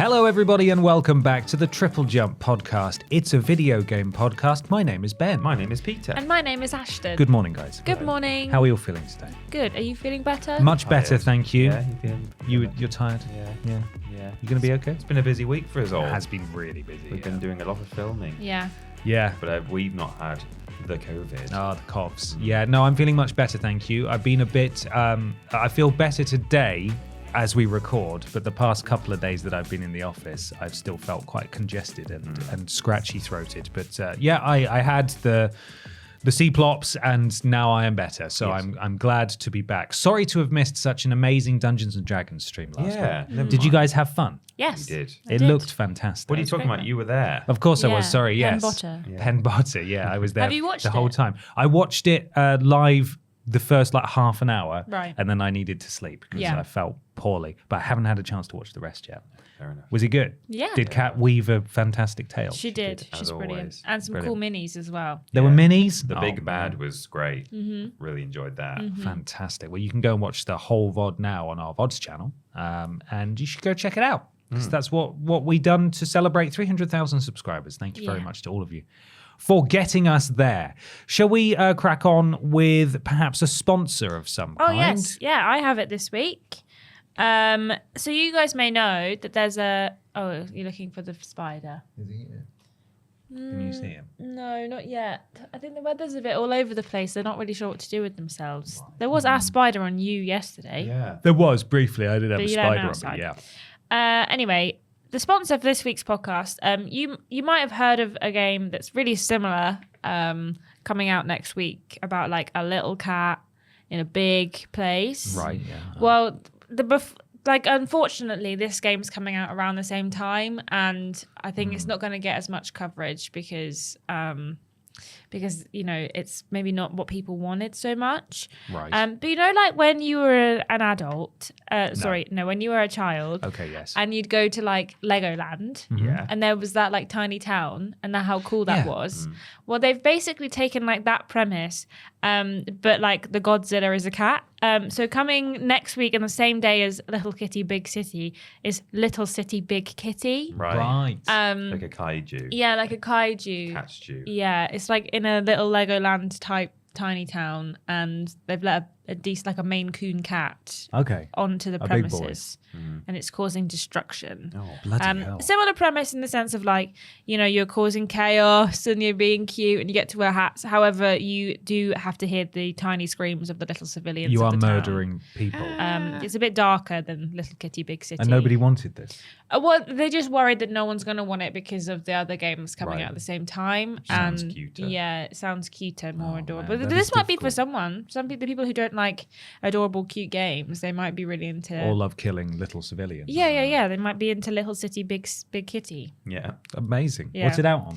Hello, everybody, and welcome back to the TripleJump podcast. It's a video game podcast. My name is Ben. My name is Peter. And my name is Ashton. Good morning, guys. Good morning. How are you all feeling today? Good. Are you feeling better? Much better, thank you. Yeah, You're tired? Yeah. You going to be okay? It's been a busy week for us all. It has been really busy. We've been doing a lot of filming. Yeah. Yeah. But we've not had the COVID. Oh, the coughs. Yeah, no, I'm feeling much better, thank you. I've been a bit, I feel better today as we record, but the past couple of days that I've been in the office, I've still felt quite congested and scratchy-throated. But I had the C-plops, and now I am better. So yes. I'm glad to be back. Sorry to have missed such an amazing Dungeons and Dragons stream last week. Did you guys have fun? Yes. We did. It looked fantastic. What are you talking about? You were there. Of course I was. Yeah. Sorry. Yes. Penn Botter. Penn Botter. Yeah, I was there. Have you watched the whole it? time? I watched it live the first half an hour, Right. and then I needed to sleep because Yeah. I felt poorly. But I haven't had a chance to watch the rest yet. Fair enough. Was it good? Yeah. Did Kat weave a fantastic tale? She did. as She's brilliant. always. And some Brilliant. cool minis as well. There were minis. The Oh, big bad man. was great. Really enjoyed that. Fantastic. Well, you can go and watch the whole VOD now on our VODs channel, and you should go check it out because that's what we done to celebrate 300,000 subscribers. Thank you very Yeah. much to all of you for getting us there. Shall we crack on with perhaps a sponsor of some Oh, kind? yes. Yeah, I have it this week. So you guys may know that there's a... Oh, you're looking for the spider. Is he here? Can you see him? No, not yet. I think the weather's a bit all over the place. They're not really sure what to do with themselves. There was a spider on you yesterday. Yeah. There was briefly. I did have But a you don't spider know on me. outside. Yeah. Anyway, the sponsor for this week's podcast, you might have heard of a game that's really similar coming out next week about like a little cat in a big place. Right. Yeah. Well, unfortunately, this game's coming out around the same time, and I think it's not going to get as much coverage because you know it's maybe not what people wanted so much. Right. But you know, like when you were an adult, when you were a child, Okay. Yes. and you'd go to like Legoland, Yeah. and there was that like tiny town, and how cool that Yeah. was. Well, they've basically taken like that premise, but like the Godzilla is a cat. So coming next week on the same day as Little Kitty Big City is Little City Big Kitty. Right. Right. Like a kaiju. Yeah, like a kaiju. Cat stew. Yeah, it's like in a little Legoland type tiny town, and they've let a decent like a Maine Coon cat Okay. onto the A big boy. premises, and it's causing destruction. Oh. Bloody hell. Similar premise in the sense of like, you know, you're causing chaos and you're being cute and you get to wear hats. However, you do have to hear the tiny screams of the little civilians. You of are the town. murdering people. It's a bit darker than Little Kitty Big City. And nobody wanted this. Well, they're just worried that no one's going to want it because of the other games coming Right. out at the same time. Sounds and cuter. Yeah, it sounds cuter, more Oh, adorable. man, But that this is might be for difficult. someone. The people who don't like adorable, cute games, they might be really into. Or love killing little civilians. Yeah. They might be into Little City Big Kitty. Yeah. Amazing. Yeah. What's it out on?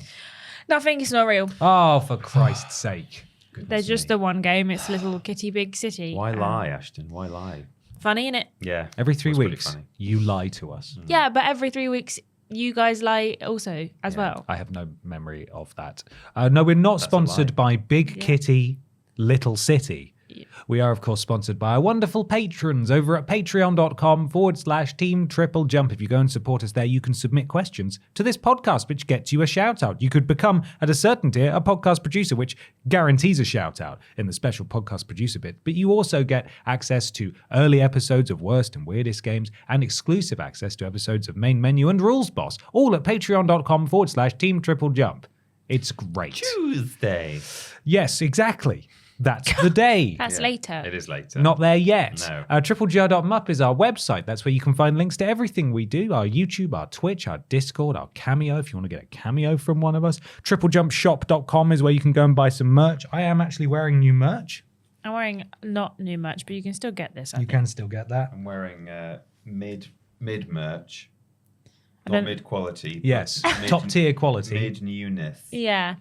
Nothing. It's not real. Oh, for Christ's sake. There's just the one game. It's Little Kitty Big City. Why lie, Ashton? Why lie? Funny, innit? Yeah. Every 3 That's pretty weeks, funny. you lie to us. Yeah, but every 3 weeks, you guys lie also as well. I have no memory of that. No, we're not That's a sponsored lie. by Big Kitty Little City. We are, of course, sponsored by our wonderful patrons over at patreon.com/Team TripleJump. If you go and support us there, you can submit questions to this podcast, which gets you a shout out. You could become, at a certain tier, a podcast producer, which guarantees a shout out in the special podcast producer bit. But you also get access to early episodes of Worst and Weirdest Games and exclusive access to episodes of Main Menu and Rules Boss, all at patreon.com/Team TripleJump. It's great. Tuesday. Yes, exactly. That's the day. That's later. It is later. Not there yet. No. TripleJump is our website. That's where you can find links to everything we do. Our YouTube, our Twitch, our Discord, our Cameo, if you want to get a cameo from one of us. TripleJumpShop.com is where you can go and buy some merch. I am actually wearing new merch. I'm wearing not new merch, but you can still get this. I You think. can still get that. I'm wearing mid merch. Not don't- mid quality. Yes. Top tier quality. Mid newness. Yeah.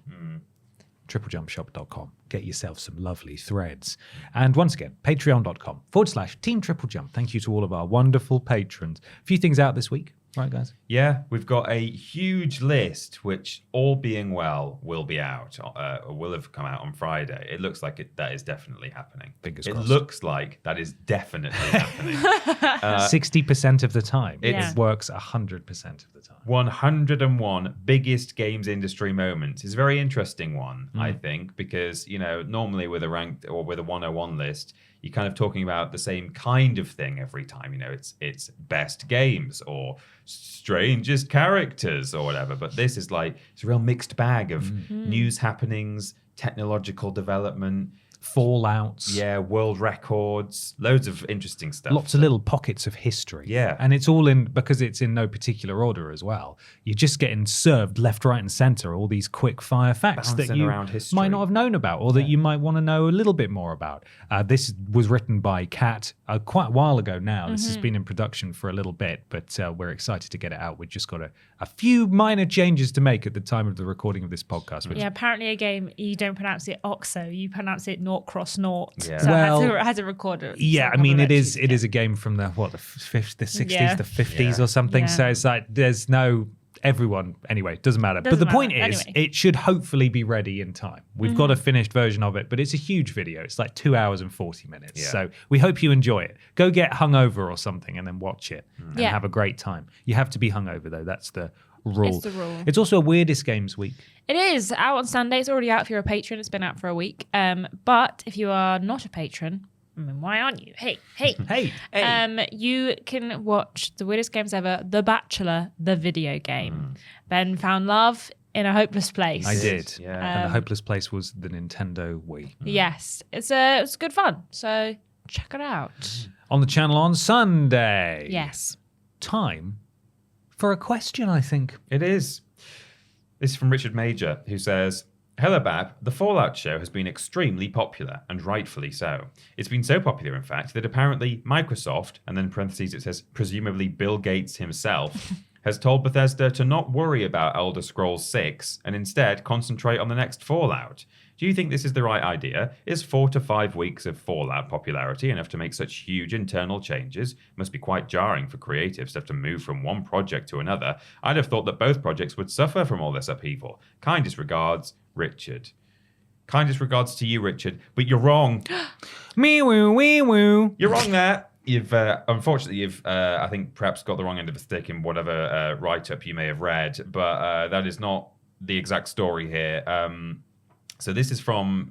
TripleJumpShop.com. Get yourself some lovely threads. And once again, patreon.com/Team TripleJump. Thank you to all of our wonderful patrons. A few things out this week. right, guys? Yeah, we've got a huge list, which, all being well, will be out, or will have come out on Friday. It looks like that is definitely happening. Fingers it crossed. looks like that is definitely happening. 60% of the time. Yeah. It works 100% of the time. 101 biggest games industry moments is a very interesting one, I think, because, normally with a ranked or with a 101 list, you're kind of talking about the same kind of thing every time. It's best games or strangest characters or whatever. But this is it's a real mixed bag of news happenings, technological development, Fallouts. yeah, world records, loads of interesting stuff. Lots of little pockets of history. Yeah. And it's all because it's in no particular order as well. You're just getting served left, right, and center all these quick fire facts that Bouncing you around history. might not have known about or that you might want to know a little bit more about. This was written by Kat quite a while ago now. This has been in production for a little bit, but we're excited to get it out. We've just got a few minor changes to make at the time of the recording of this podcast. Which Yeah, apparently a game, you don't pronounce it OXO, you pronounce it naught cross naught. Yeah. So Well, it has a recorder. yeah, I mean, it is a game from the 60s, Yeah. the 50s Yeah. or something. Yeah. So it's like there's no everyone. Anyway, doesn't matter. But the Doesn't point matter. is, Anyway. it should hopefully be ready in time. We've got a finished version of it, but it's a huge video. It's like 2 hours and 40 minutes. Yeah. So we hope you enjoy it. Go get hungover or something and then watch it and Yeah. have a great time. You have to be hungover though. That's the rule. It's the rule. It's also a weirdest games week. It is out on Sunday. It's already out if you're a patron. It's been out for a week. But if you are not a patron, I mean, why aren't you? Hey. Hey. You can watch the weirdest games ever, The Bachelor, the video game. Ben found love in a hopeless place. I did. Yeah. And the hopeless place was the Nintendo Wii. Yes, it's good fun. So check it out. On the channel on Sunday. Yes. Time for a question, I think. It is. This is from Richard Major, who says, Hello, Bab. The Fallout show has been extremely popular, and rightfully so. It's been so popular, in fact, that apparently Microsoft, and then in parentheses it says, presumably Bill Gates himself, has told Bethesda to not worry about Elder Scrolls 6 and instead concentrate on the next Fallout. Do you think this is the right idea? Is 4 to 5 weeks of Fallout popularity enough to make such huge internal changes? Must be quite jarring for creatives to have to move from one project to another. I'd have thought that both projects would suffer from all this upheaval. Kindest regards, Richard. Kindest regards to you, Richard, but you're wrong. Me woo, wee woo. You're wrong there. Unfortunately, I think perhaps got the wrong end of the stick in whatever write-up you may have read, but that is not the exact story here. So this is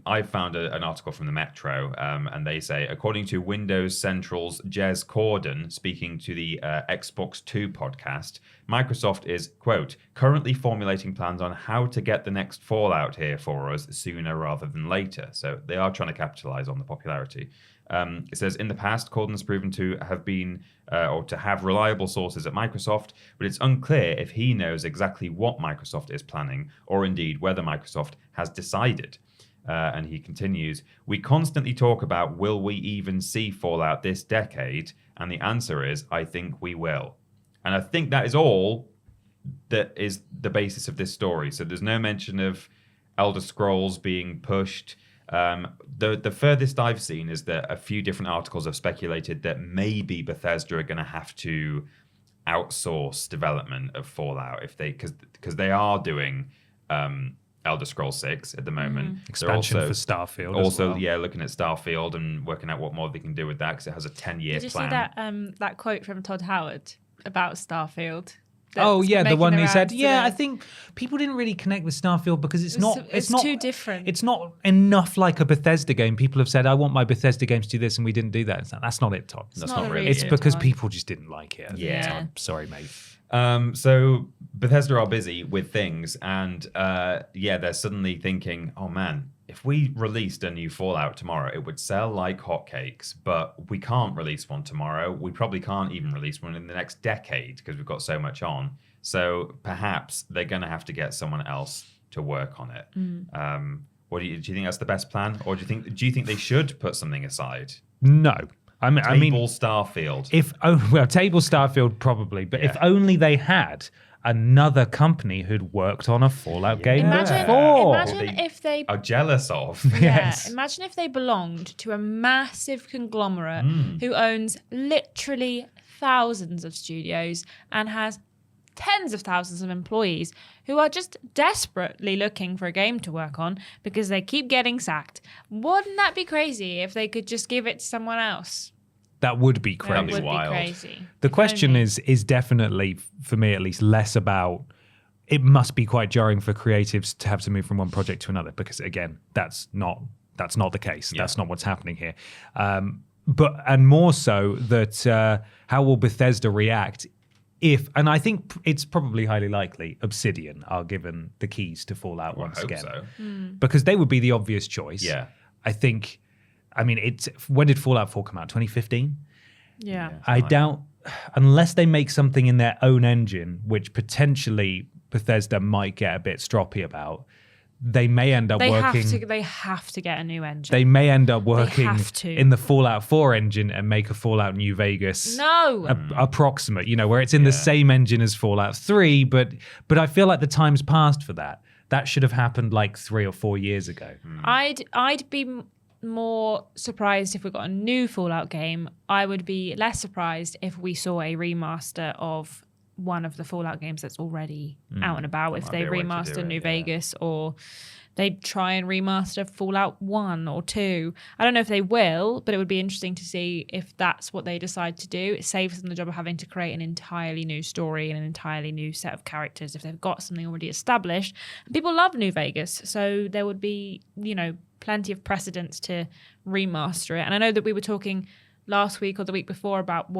I found an article from the Metro, and they say, according to Windows Central's Jez Corden, speaking to the Xbox 2 podcast, Microsoft is, quote, currently formulating plans on how to get the next Fallout here for us sooner rather than later. So they are trying to capitalize on the popularity. It says, in the past, Corden's proven to have been or to have reliable sources at Microsoft, but it's unclear if he knows exactly what Microsoft is planning or indeed whether Microsoft has decided. And he continues, we constantly talk about will we even see Fallout this decade? And the answer is, I think we will. And I think that is all that is the basis of this story. So there's no mention of Elder Scrolls being pushed. The furthest I've seen is that a few different articles have speculated that maybe Bethesda are going to have to outsource development of Fallout because they are doing Elder Scrolls 6 at the moment. Expansion for Starfield. Also, as well. yeah, looking at Starfield and working out what more they can do with that because it has a 10-year Did you plan. see that quote from Todd Howard about Starfield? Oh that's yeah, the making one the he said. rounds Yeah, today? I think people didn't really connect with Starfield because it's It's not too different. It's not enough like a Bethesda game. People have said, "I want my Bethesda games to do this," and we didn't do that. That's not it, Todd. That's not not a really. It's it, because Todd. people just didn't like it. Yeah. Sorry, mate. So Bethesda are busy with things, and they're suddenly thinking, oh man, if we released a new Fallout tomorrow, it would sell like hotcakes, but we can't release one tomorrow. We probably can't even release one in the next decade because we've got so much on. So perhaps they're going to have to get someone else to work on it. What do you think that's the best plan, or do you think they should put something aside? No, I mean, Table Starfield. Table Starfield probably, but if Yeah. only they had another company who'd worked on a Fallout game Imagine before. if they are jealous of. Yes. imagine if they belonged to a massive conglomerate who owns literally thousands of studios and has tens of thousands of employees who are just desperately looking for a game to work on because they keep getting sacked. Wouldn't that be crazy if they could just give it to someone else? That would be That crazy. would wild. be crazy. The If question only. is definitely, for me at least, less about. It must be quite jarring for creatives to have to move from one project to another because, again, that's not the case. Yeah. That's not what's happening here. And more so that how will Bethesda react if? And I think it's probably highly likely Obsidian are given the keys to Fallout Well, once I hope again so. because they would be the obvious choice. Yeah. I think. I mean, when did Fallout 4 come out? 2015. Yeah. I doubt, unless they make something in their own engine, which potentially Bethesda might get a bit stroppy about, they may end up working. They have to get a new engine. They may end up working have to. in the Fallout 4 engine and make a Fallout New Vegas No. approximate, where it's in the same engine as Fallout 3, but I feel like the time's passed for that. That should have happened like 3 or 4 years ago. I'd be more surprised if we got a new Fallout game. I would be less surprised if we saw a remaster of one of the Fallout games that's already out and about. If might they be a way to remaster do it, New yeah. Vegas, or they try and remaster Fallout 1 or 2. I don't know if they will, but it would be interesting to see if that's what they decide to do. It saves them the job of having to create an entirely new story and an entirely new set of characters if they've got something already established. And people love New Vegas, so there would be, plenty of precedents to remaster it. And I know that we were talking last week or the week before about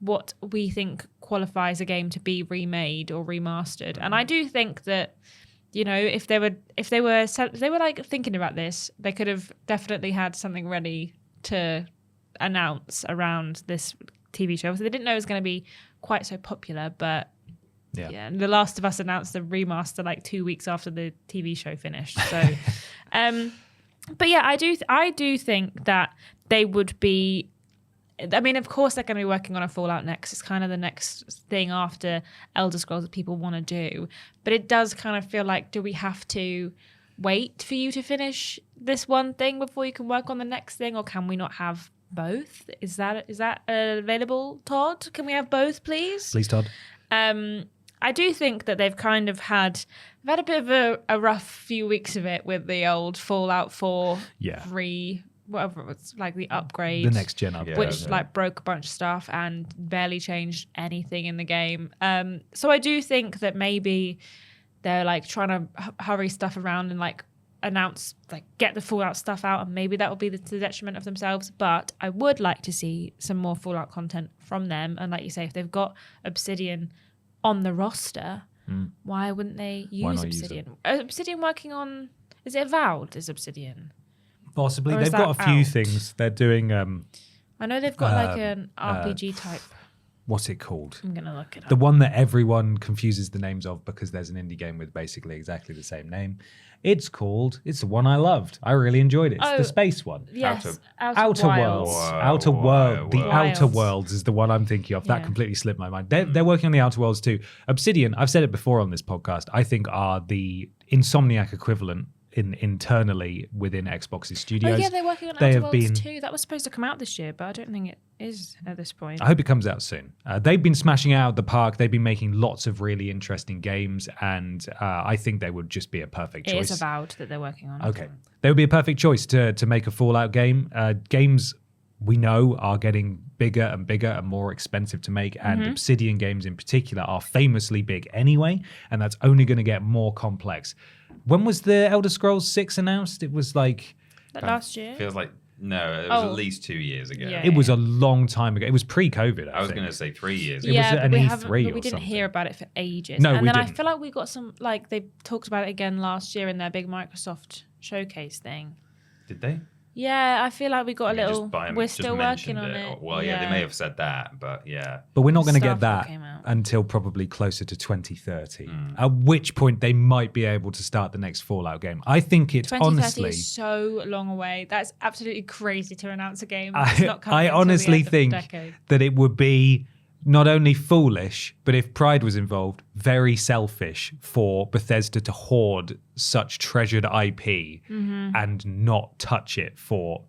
what we think qualifies a game to be remade or remastered. And I do think that, if they were like thinking about this, they could have definitely had something ready to announce around this TV show. So they didn't know it was going to be quite so popular, but Yeah. and The Last of Us announced the remaster like 2 weeks after the TV show finished. So, but yeah, I do think that they would be. I mean, of course, they're going to be working on a Fallout next. It's kind of the next thing after Elder Scrolls that people want to do. But it does kind of feel like, do we have to wait for you to finish this one thing before you can work on the next thing, or can we not have both? Is that available, Todd? Can we have both, please? Please, Todd. I do think that they've kind of had a bit of a rough few weeks of it with the old Fallout 4 Yeah. whatever it was, like the upgrade. The next gen upgrade. Which like broke a bunch of stuff and barely changed anything in the game. So I do think that maybe they're like trying to hurry stuff around and like announce, like get the Fallout stuff out, and maybe that will be to the detriment of themselves. But I would like to see some more Fallout content from them. And like you say, if they've got Obsidian on the roster, why wouldn't they Why use not use Obsidian? Obsidian working on, is it Avowed? Is Obsidian? Possibly. Or is They've got that a few out? things. They're doing, I know they've got like an RPG type. what's it called? I'm gonna look it up. The one that everyone confuses the names of because there's an indie game with basically exactly the same name. It's the one I loved. I really enjoyed it. It's the space one. Yes, Outer Wilds. Worlds. Whoa, Outer World. The whoa. Outer Wilds. Worlds is the one I'm thinking of. That Yeah. completely slipped my mind. They're working on the Outer Worlds too. Obsidian, I've said it before on this podcast, I think are the Insomniac equivalent internally within Xbox's studios. Oh yeah, they're working on They Outer have Worlds been- too. That was supposed to come out this year, but I don't think it is at this point. I hope it comes out soon. They've been smashing out the park. They've been making lots of really interesting games, and I think they would just be a perfect It choice. is Avowed that they're working on. Okay. They would be a perfect choice to make a Fallout game. Games we know are getting bigger and bigger and more expensive to make, and Obsidian games in particular are famously big anyway, and that's only going to get more complex. When was the Elder Scrolls 6 announced? It was like... That last year. Feels like no, it was Oh. at least 2 years ago. Yeah. It was a long time ago. It was pre-COVID, I was think. going to say 3 years. It was yeah, an but we E3 haven't. But or we didn't something. hear about it for ages. No, and we then I didn't. feel like we got some. Like they talked about it again last year in their big Microsoft showcase thing. Did they? Yeah, I feel like we got a Maybe little. just by- We're just still working mentioned on it. Well, yeah, they may have said that, but yeah. But we're not going to get Starfield that came out. until probably closer to 2030, at which point they might be able to start the next Fallout game. I think it's 2030 honestly... is so long away. That's absolutely crazy to announce a game. That's not coming I until the honestly end of the think decade. that it would be not only foolish, but if pride was involved, very selfish for Bethesda to hoard such treasured IP and not touch it for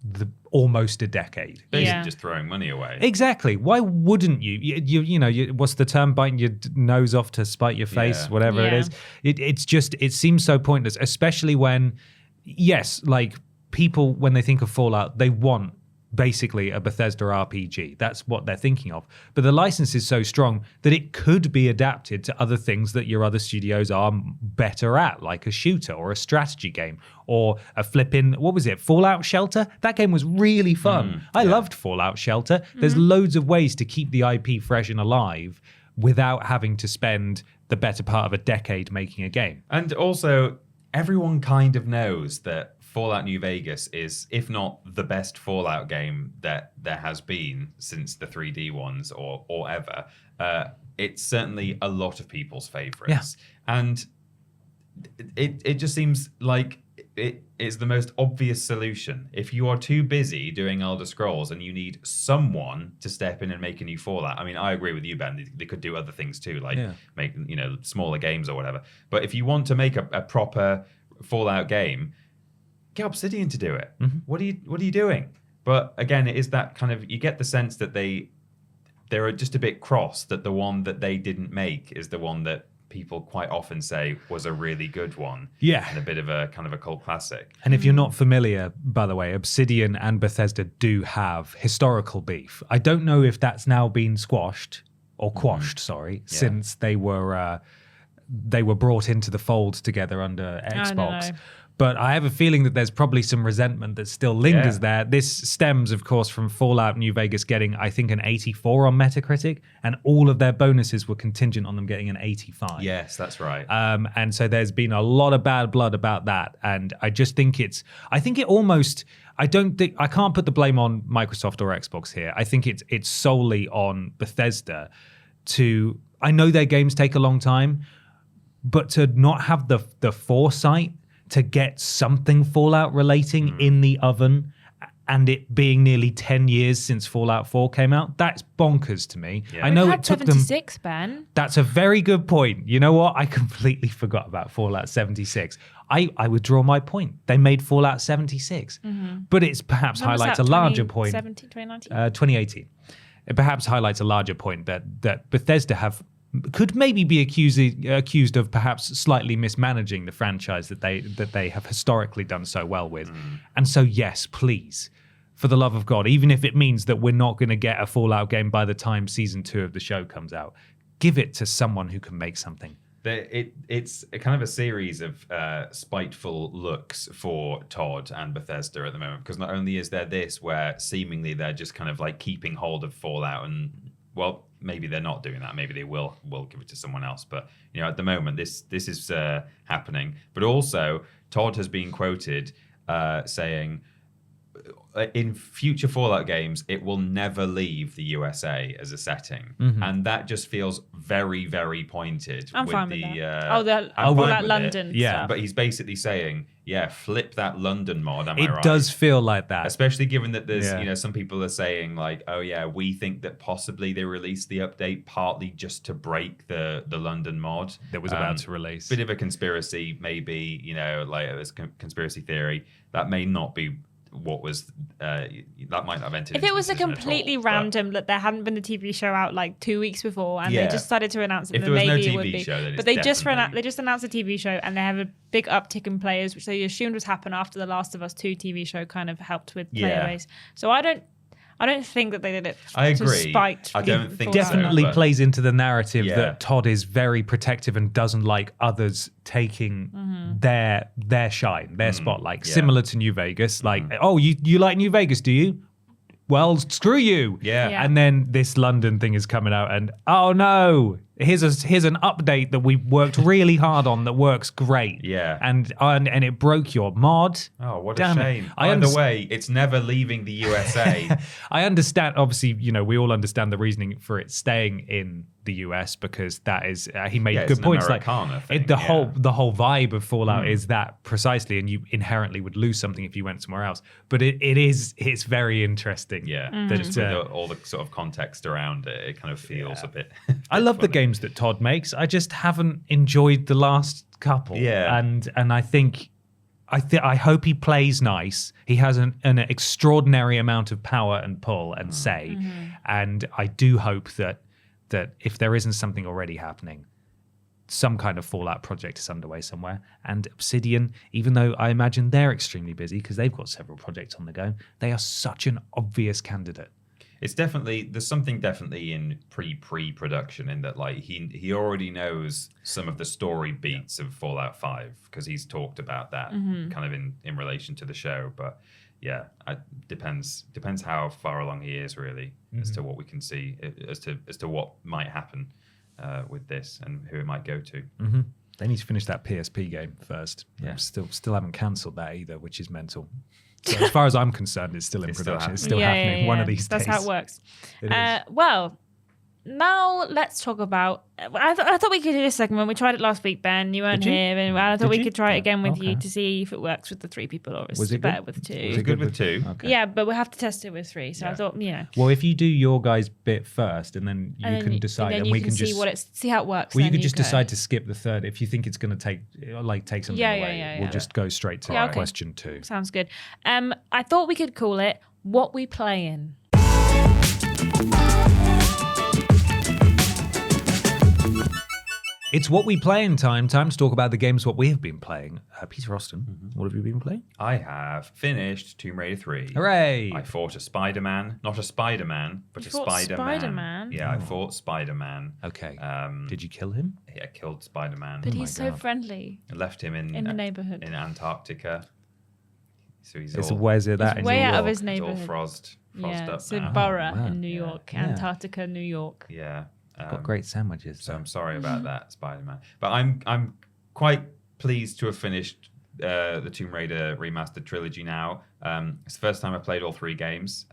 almost a decade. Basically just throwing money away. Exactly. Why wouldn't you? You know, what's the term? Biting your nose off to spite your face, whatever it is. It seems so pointless, especially when, yes, like people, when they think of Fallout, they want basically a Bethesda RPG. That's what they're thinking of. But the license is so strong that it could be adapted to other things that your other studios are better at, like a shooter or a strategy game or a flipping, what was it, Fallout Shelter? That game was really fun. I loved Fallout Shelter. There's loads of ways to keep the IP fresh and alive without having to spend the better part of a decade making a game. And also, everyone kind of knows that Fallout New Vegas is, if not the best Fallout game that there has been since the 3D ones or ever, it's certainly a lot of people's favorites. Yeah. And it just seems like it is the most obvious solution. If you are too busy doing Elder Scrolls and you need someone to step in and make a new Fallout, I mean, I agree with you, Ben. They could do other things too, like make, you know, smaller games or whatever. But if you want to make a proper Fallout game, get Obsidian to do it. What are you doing? But again, it is that kind of, you get the sense that they're just a bit cross that the one that they didn't make is the one that people quite often say was a really good one. Yeah. And a bit of a kind of a cult classic. And if you're not familiar, by the way, Obsidian and Bethesda do have historical beef. I don't know if that's now been squashed or quashed, since they were brought into the fold together under Xbox. But I have a feeling that there's probably some resentment that still lingers there. This stems, of course, from Fallout New Vegas getting, I think, an 84 on Metacritic, and all of their bonuses were contingent on them getting an 85. Yes, that's right. And so there's been a lot of bad blood about that. And I just think I can't put the blame on Microsoft or Xbox here. I think it's solely on Bethesda I know their games take a long time, but to not have the foresight to get something Fallout relating in the oven, and it being nearly 10 years since Fallout 4 came out, that's bonkers to me. Yeah. I know it took 76, Ben. That's a very good point. You know what? I completely forgot about Fallout 76. I withdraw my point. They made Fallout 76. But it's perhaps highlights a larger point. 2018. It perhaps highlights a larger point that Bethesda could maybe be accused of perhaps slightly mismanaging the franchise that they have historically done so well with. And so, yes, please, for the love of God, even if it means that we're not going to get a Fallout game by the time season 2 of the show comes out, give it to someone who can make something. It's a kind of a series of spiteful looks for Todd and Bethesda at the moment, because not only is there this where seemingly they're just kind of like keeping hold of Fallout, and well, maybe they're not doing that. Maybe they will give it to someone else. But you know, at the moment, this is happening. But also, Todd has been quoted saying, in future Fallout games, it will never leave the USA as a setting, and that just feels very, very pointed. I'm fine with that. Fallout London. Yeah, but he's basically saying, flip that London mod. Am I right? It does feel like that, especially given that there's some people are saying like, oh yeah, we think that possibly they released the update partly just to break the London mod that was about to release. Bit of a conspiracy, maybe, like a conspiracy theory that may not be what was that might not have entered. If it was a completely random that there hadn't been a TV show out like 2 weeks before and they just started to announce it, if then there was maybe no TV it would be. Show, but they just announced a TV show and they have a big uptick in players, which they assumed was happen after the Last of Us 2 TV show kind of helped with player base. So I don't think that they did it. I agree. To spite. I don't think definitely plays into the narrative that Todd is very protective and doesn't like others taking their shine, their spotlight, similar to New Vegas. Like, oh, you like New Vegas, do you? Well, screw you. Yeah. And then this London thing is coming out, and oh no, here's an update that we worked really hard on that works great. Yeah. And it broke your mod. Oh, what Damn a it. shame. By the way, it's never leaving the USA. I understand. Obviously, we all understand the reasoning for it staying in the US because that is he made Yeah, good it's an points. Americana thing, the yeah. whole vibe of Fallout is that precisely, and you inherently would lose something if you went somewhere else. But it's very interesting. Yeah, just with all the sort of context around it, it kind of feels a bit. I love the funny. games that Todd makes. I just haven't enjoyed the last couple. Yeah. And I think I hope he plays nice. He has an extraordinary amount of power and pull and say. And I do hope that if there isn't something already happening, some kind of Fallout project is underway somewhere. And Obsidian, even though I imagine they're extremely busy because they've got several projects on the go, they are such an obvious candidate. It's there's something definitely in pre-production in that like he already knows some of the story beats of Fallout 5 because he's talked about that kind of in relation to the show. But yeah, it depends how far along he is really as to what we can see as to what might happen with this and who it might go to. They need to finish that PSP game first. Yeah. Still haven't cancelled that either, which is mental. So as far as I'm concerned, it's still in It's still production. It's happening. still happening one of these That's days. how it works. It is. Well, now let's talk about. I thought we could do this segment. We tried it last week, Ben. You weren't Did you? here, and I thought Did we you? could try it again with you Okay. to see if it works with the 3 people or Was is it it better good? with 2. Was it good with 2? Okay. Yeah, but we have to test it with 3. So I Yeah. thought, Well, if you do your guys' bit first, and then you and then can decide, then and you we can see just see how it works. Well, you then could just go. decide to skip the third if you think it's going to take something Yeah, away. yeah, We'll yeah. just go straight to Yeah, okay. question 2. Sounds good. I thought we could call it "What We Playin'." It's What We Play in time to talk about the games what we have been playing. Peter Austin, what have you been playing? I have finished Tomb Raider 3. Hooray! I fought a Spider-Man, not a Spider-Man, but You a fought Spider-Man. Spider-Man? Yeah, I fought Spider-Man. Okay. Um, Did you kill him? I killed Spider-Man. But my he's so God. friendly I left him in in the neighborhood. in Antarctica. So he's It's all, where's it that He's in way New out of York? his he's all neighborhood. frosted Yeah, up so now. Borough wow. in New Yeah. York, Yeah. Antarctica, New York. Yeah. Got great sandwiches. So though. I'm sorry about that, Spider-Man. But I'm quite pleased to have finished the Tomb Raider remastered trilogy now. It's the first time I played all 3 games.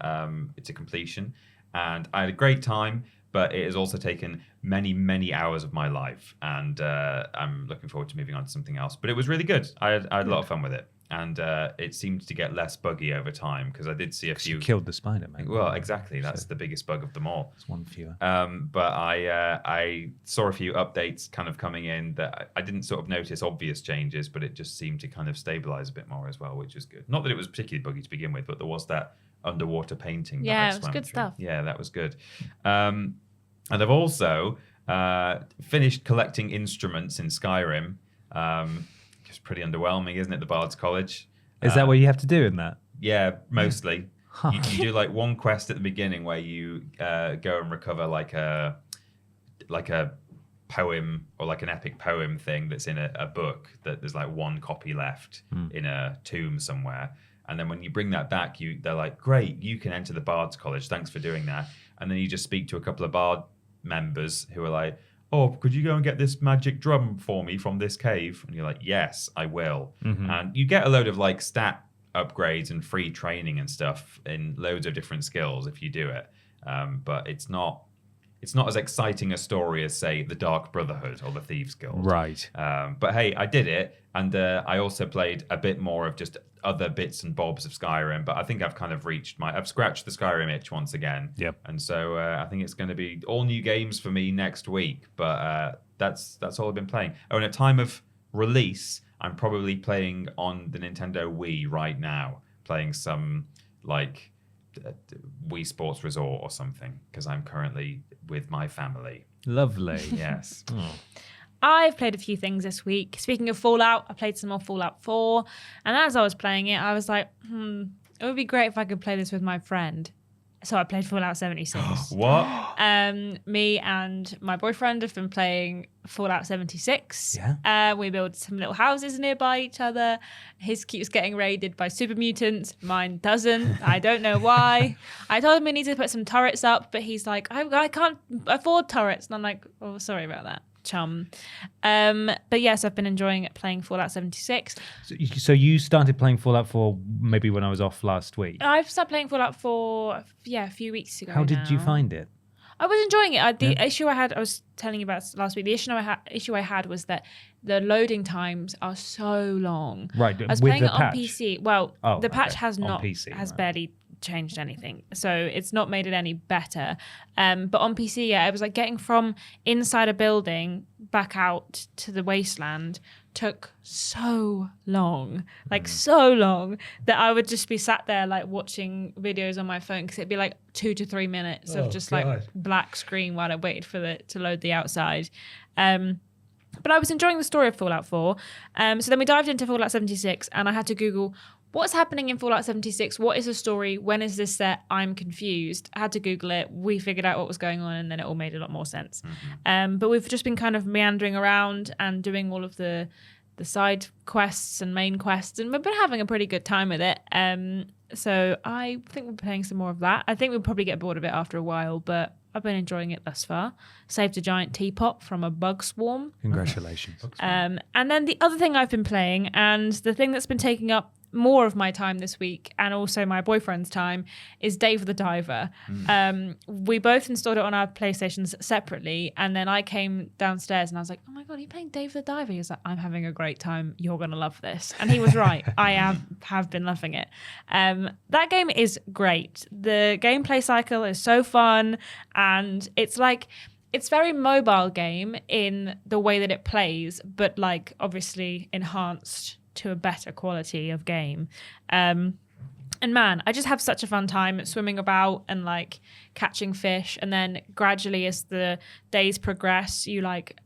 It's a completion, and I had a great time. But it has also taken many, many hours of my life, and I'm looking forward to moving on to something else. But it was really good. I had a lot of fun with it, and it seemed to get less buggy over time because I did see a few. You killed the Spider-Man. Well, exactly. That's the biggest bug of them all. It's one fewer. But I saw a few updates kind of coming in that I didn't sort of notice obvious changes, but it just seemed to kind of stabilize a bit more as well, which is good. Not that it was particularly buggy to begin with, but there was that underwater painting. that I Yeah, it was swam good through. stuff. Yeah, that was good. And I've also finished collecting instruments in Skyrim. It's pretty underwhelming, isn't it? The Bard's College. Is that what you have to do in that? Yeah, mostly. You do like one quest at the beginning where you go and recover like a poem or like an epic poem thing that's in a book that there's like one copy left in a tomb somewhere. And then when you bring that back, they're like, great, you can enter the Bard's College. Thanks for doing that. And then you just speak to a couple of Bard members who are like, oh, could you go and get this magic drum for me from this cave? And you're like, yes, I will. And you get a load of like stat upgrades and free training and stuff in loads of different skills if you do it. But it's not as exciting a story as, say, the Dark Brotherhood or the Thieves Guild. Right. But hey, I did it. And I also played a bit more of just other bits and bobs of Skyrim. But I think I've kind of I've scratched the Skyrim itch once again. Yep. And so I think it's going to be all new games for me next week. But that's all I've been playing. Oh, and at time of release, I'm probably playing on the Nintendo Wii right now. Playing some, like, Wii Sports Resort or something. Because I'm currently with my family. Lovely. Yes. I've played a few things this week. Speaking of Fallout, I played some more Fallout 4. And as I was playing it, I was like, it would be great if I could play this with my friend. So I played Fallout 76. What? Me and my boyfriend have been playing Fallout 76. Yeah. We build some little houses nearby each other. His keeps getting raided by super mutants. Mine doesn't. I don't know why. I told him we need to put some turrets up, but he's like, I can't afford turrets. And I'm like, oh, sorry about that, chum. But yes, I've been enjoying it playing Fallout 76. So you started playing Fallout 4 maybe when I was off last week. I've started playing Fallout 4, a few weeks ago. How did you find it? I was enjoying it. The issue I was telling you about last week, the issue I had was that the loading times are so long. Right, I was with playing the it on patch? PC. Well, the patch has On not PC, has right. barely changed anything, so it's not made it any better. But on PC, it was like getting from inside a building back out to the wasteland took so long, so long, that I would just be sat there like watching videos on my phone because it'd be like 2 to 3 minutes of just like black screen while I waited for it to load the outside. But I was enjoying the story of Fallout 4. So then we dived into Fallout 76 and I had to Google what's happening in Fallout 76. What is the story? When is this set? I'm confused. I had to Google it. We figured out what was going on and then it all made a lot more sense. But we've just been kind of meandering around and doing all of the side quests and main quests, and we've been having a pretty good time with it. So I think we're playing some more of that. I think we'll probably get bored of it after a while, but I've been enjoying it thus far. Saved a giant teapot from a bug swarm. Congratulations. And then the other thing I've been playing, and the thing that's been taking up more of my time this week and also my boyfriend's time, is Dave the Diver. We both installed it on our PlayStations separately, and then I came downstairs and I was like, oh my god, are you playing Dave the Diver? He was like, I'm having a great time, you're gonna love this. And he was right. I have been loving it. That game is great. The gameplay cycle is so fun, and it's very mobile game in the way that it plays, but like obviously enhanced to a better quality of game. And man, I just have such a fun time swimming about and like catching fish. And then gradually as the days progress, you like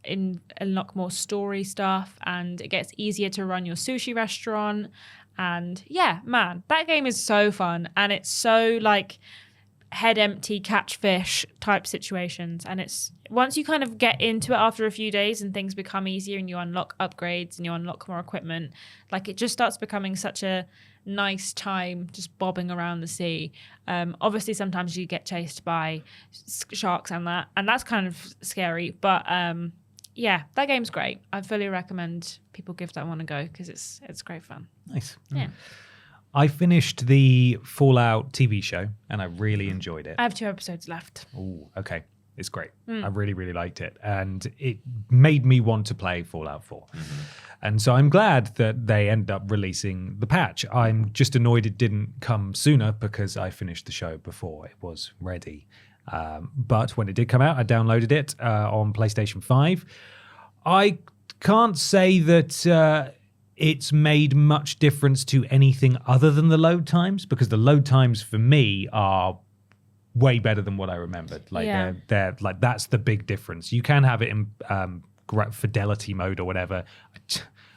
unlock more story stuff and it gets easier to run your sushi restaurant. And yeah, man, that game is so fun. And it's so like head empty, catch fish type situations. And it's once you kind of get into it after a few days and things become easier and you unlock upgrades and you unlock more equipment, like it just starts becoming such a nice time just bobbing around the sea. Obviously sometimes you get chased by sharks and that's kind of scary, but yeah, that game's great. I fully recommend people give that one a go because it's great fun. Nice. Yeah. I finished the Fallout TV show and I really enjoyed it. I have 2 episodes left. Oh, okay. It's great. I really, really liked it. And it made me want to play Fallout 4. And so I'm glad that they end up releasing the patch. I'm just annoyed it didn't come sooner because I finished the show before it was ready. But when it did come out, I downloaded it on PlayStation 5. I can't say that it's made much difference to anything other than the load times, because the load times for me are way better than what I remembered. Like they're like, that's the big difference. You can have it in fidelity mode or whatever.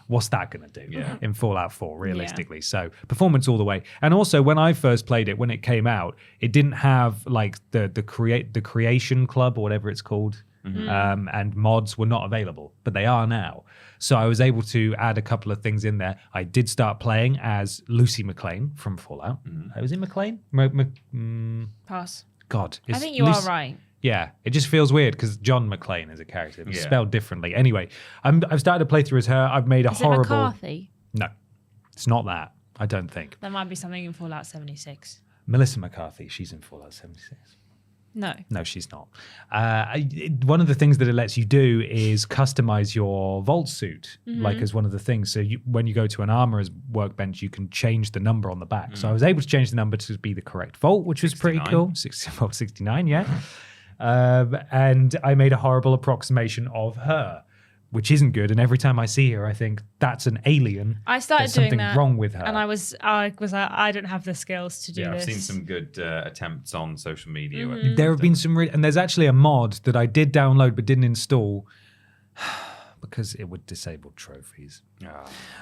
What's that going to do in Fallout 4 realistically? So performance all the way. And also when I first played it, when it came out, it didn't have like the creation club or whatever it's called. And mods were not available, but they are now. So I was able to add a couple of things in there. I did start playing as Lucy McLean from Fallout. Was it McLean? Pass. God. I think you are right. Yeah, it just feels weird because John McClane is a character. It's spelled differently. Anyway, I've started to play through as her. I've made a horrible... Is it McCarthy? No, it's not that. I don't think. There might be something in Fallout 76. Melissa McCarthy, she's in Fallout 76. No, she's not. One of the things that it lets you do is customize your vault suit, like as one of the things. So when you go to an armorer's workbench, you can change the number on the back. So I was able to change the number to be the correct vault, which was pretty cool. 69, yeah. And I made a horrible approximation of her, which isn't good. And every time I see her, I think that's an alien. I started There's doing something that, wrong with her. and I was like, I don't have the skills to do this. I've seen some good attempts on social media. There have been some, and there's actually a mod that I did download but didn't install because it would disable trophies.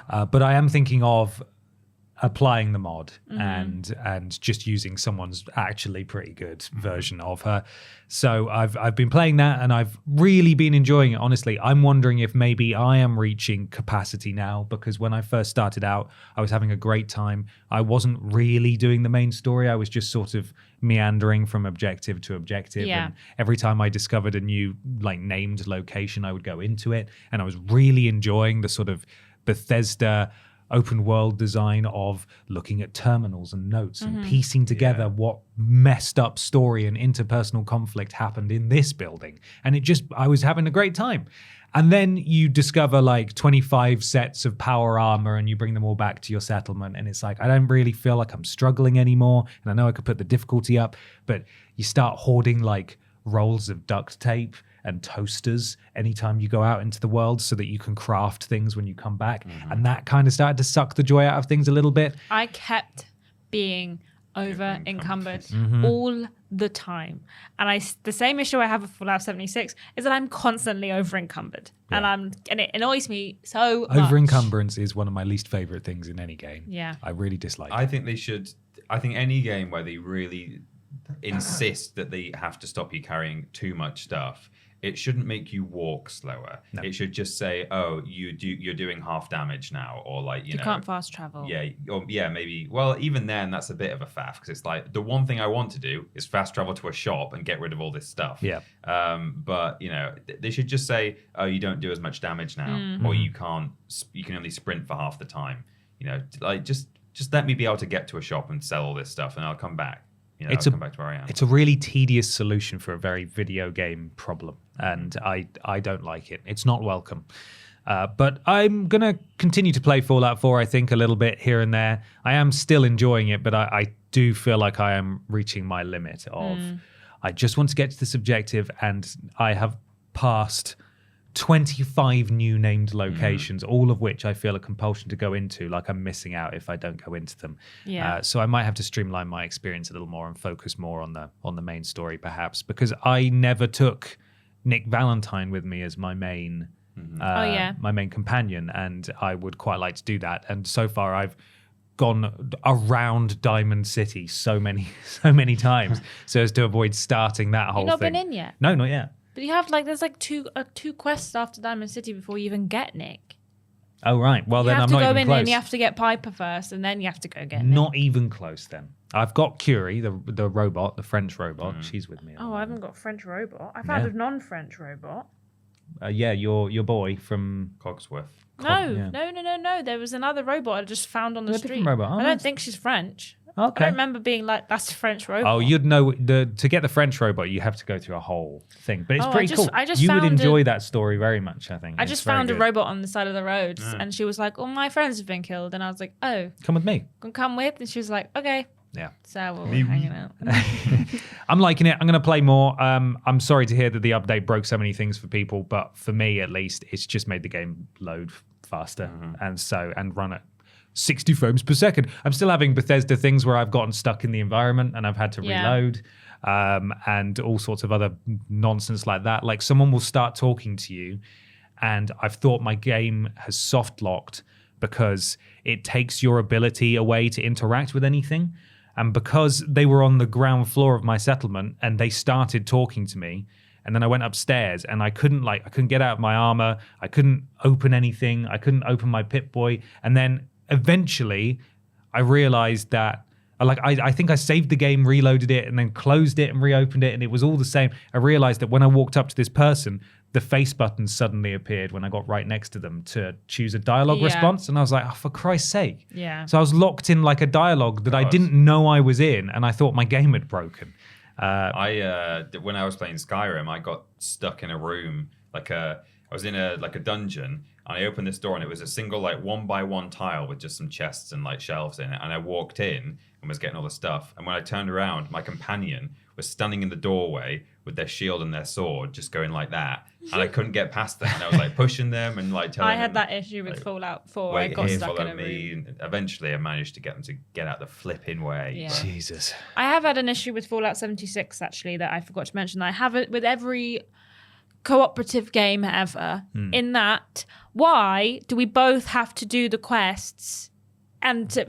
But I am thinking of applying the mod and just using someone's actually pretty good version of her. So I've been playing that and I've really been enjoying it. Honestly, I'm wondering if maybe I am reaching capacity now, because when I first started out, I was having a great time. I wasn't really doing the main story. I was just sort of meandering from objective to objective. Yeah. And every time I discovered a new like named location, I would go into it. And I was really enjoying the sort of Bethesda open world design of looking at terminals and notes and piecing together what messed up story and interpersonal conflict happened in this building. And I was having a great time. And then you discover like 25 sets of power armor and you bring them all back to your settlement. And it's like, I don't really feel like I'm struggling anymore. And I know I could put the difficulty up, but you start hoarding like rolls of duct tape and toasters anytime you go out into the world so that you can craft things when you come back. And that kind of started to suck the joy out of things a little bit. I kept being over encumbered all the time. And the same issue I have with Fallout 76 is that I'm constantly over encumbered. And it annoys me so much. Over encumbrance is one of my least favorite things in any game. Yeah. I really dislike it. I think any game where they really insist that they have to stop you carrying too much stuff, it shouldn't make you walk slower. No. It should just say, "Oh, you're doing half damage now," or like you know, can't fast travel. Yeah, or maybe. Well, even then, that's a bit of a faff because it's like the one thing I want to do is fast travel to a shop and get rid of all this stuff. Yeah. But you know, they should just say, "Oh, you don't do as much damage now," or you can't. You can only sprint for half the time. You know, like just let me be able to get to a shop and sell all this stuff, and I'll come back. You know, I'll come back to where I am. It's a really tedious solution for a very video game problem, and I don't like it. It's not welcome. But I'm going to continue to play Fallout 4, I think, a little bit here and there. I am still enjoying it, but I do feel like I am reaching my limit of I just want to get to this objective, and I have passed 25 new named locations, all of which I feel a compulsion to go into, like I'm missing out if I don't go into them. Yeah. So I might have to streamline my experience a little more and focus more on the main story, perhaps, because I never took Nick Valentine with me as my main my main companion, and I would quite like to do that. And so far, I've gone around Diamond City so many times so as to avoid starting that whole thing. You've not been in yet? No, not yet. But you have there's two quests after Diamond City before you even get Nick. Oh right, well then I'm not even close. You have to go in and you have to get Piper first, and then you have to go get Nick. Not even close then. I've got Curie, the robot, the French robot. She's with me. Oh, I haven't got a French robot. I found a non-French robot. Yeah, your boy from Cogsworth. No. There was another robot I just found on the street. Robot. Oh, I don't think she's French. Okay. I don't remember being like, that's a French robot. Oh, you'd know to get the French robot, you have to go through a whole thing. But it's pretty cool. You would enjoy that story very much, I think. I just found a robot on the side of the road, and she was like, "Oh, my friends have been killed," and I was like, "Oh, come with me." Come with, and she was like, "Okay." Yeah. So we're hanging out. I'm liking it. I'm going to play more. I'm sorry to hear that the update broke so many things for people, but for me at least, it's just made the game load faster and run at 60 frames per second. I'm still having Bethesda things where I've gotten stuck in the environment and I've had to reload, and all sorts of other nonsense like that. Like someone will start talking to you, and I've thought my game has soft locked because it takes your ability away to interact with anything. And because they were on the ground floor of my settlement and they started talking to me, and then I went upstairs and I couldn't get out of my armor. I couldn't open anything. I couldn't open my Pip-Boy. And then eventually I realized that I think I saved the game, reloaded it, and then closed it and reopened it, and it was all the same. I realized that when I walked up to this person, the face button suddenly appeared when I got right next to them to choose a dialogue response. And I was like, oh, for Christ's sake. Yeah. So I was locked in like a dialogue that I didn't know I was in, and I thought my game had broken. When I was playing Skyrim, I got stuck in a room, I was in a dungeon, and I opened this door, and it was a single 1x1 tile with just some chests and shelves in it. And I walked in and was getting all the stuff. And when I turned around, my companion was standing in the doorway with their shield and their sword, just going like that. And I couldn't get past them. And I was pushing them and telling them. I had that issue with Fallout 4. I got stuck in a room. And eventually I managed to get them to get out the flipping way. Yeah. But... Jesus. I have had an issue with Fallout 76, actually, that I forgot to mention. I have it with every cooperative game ever, in that, why do we both have to do the quests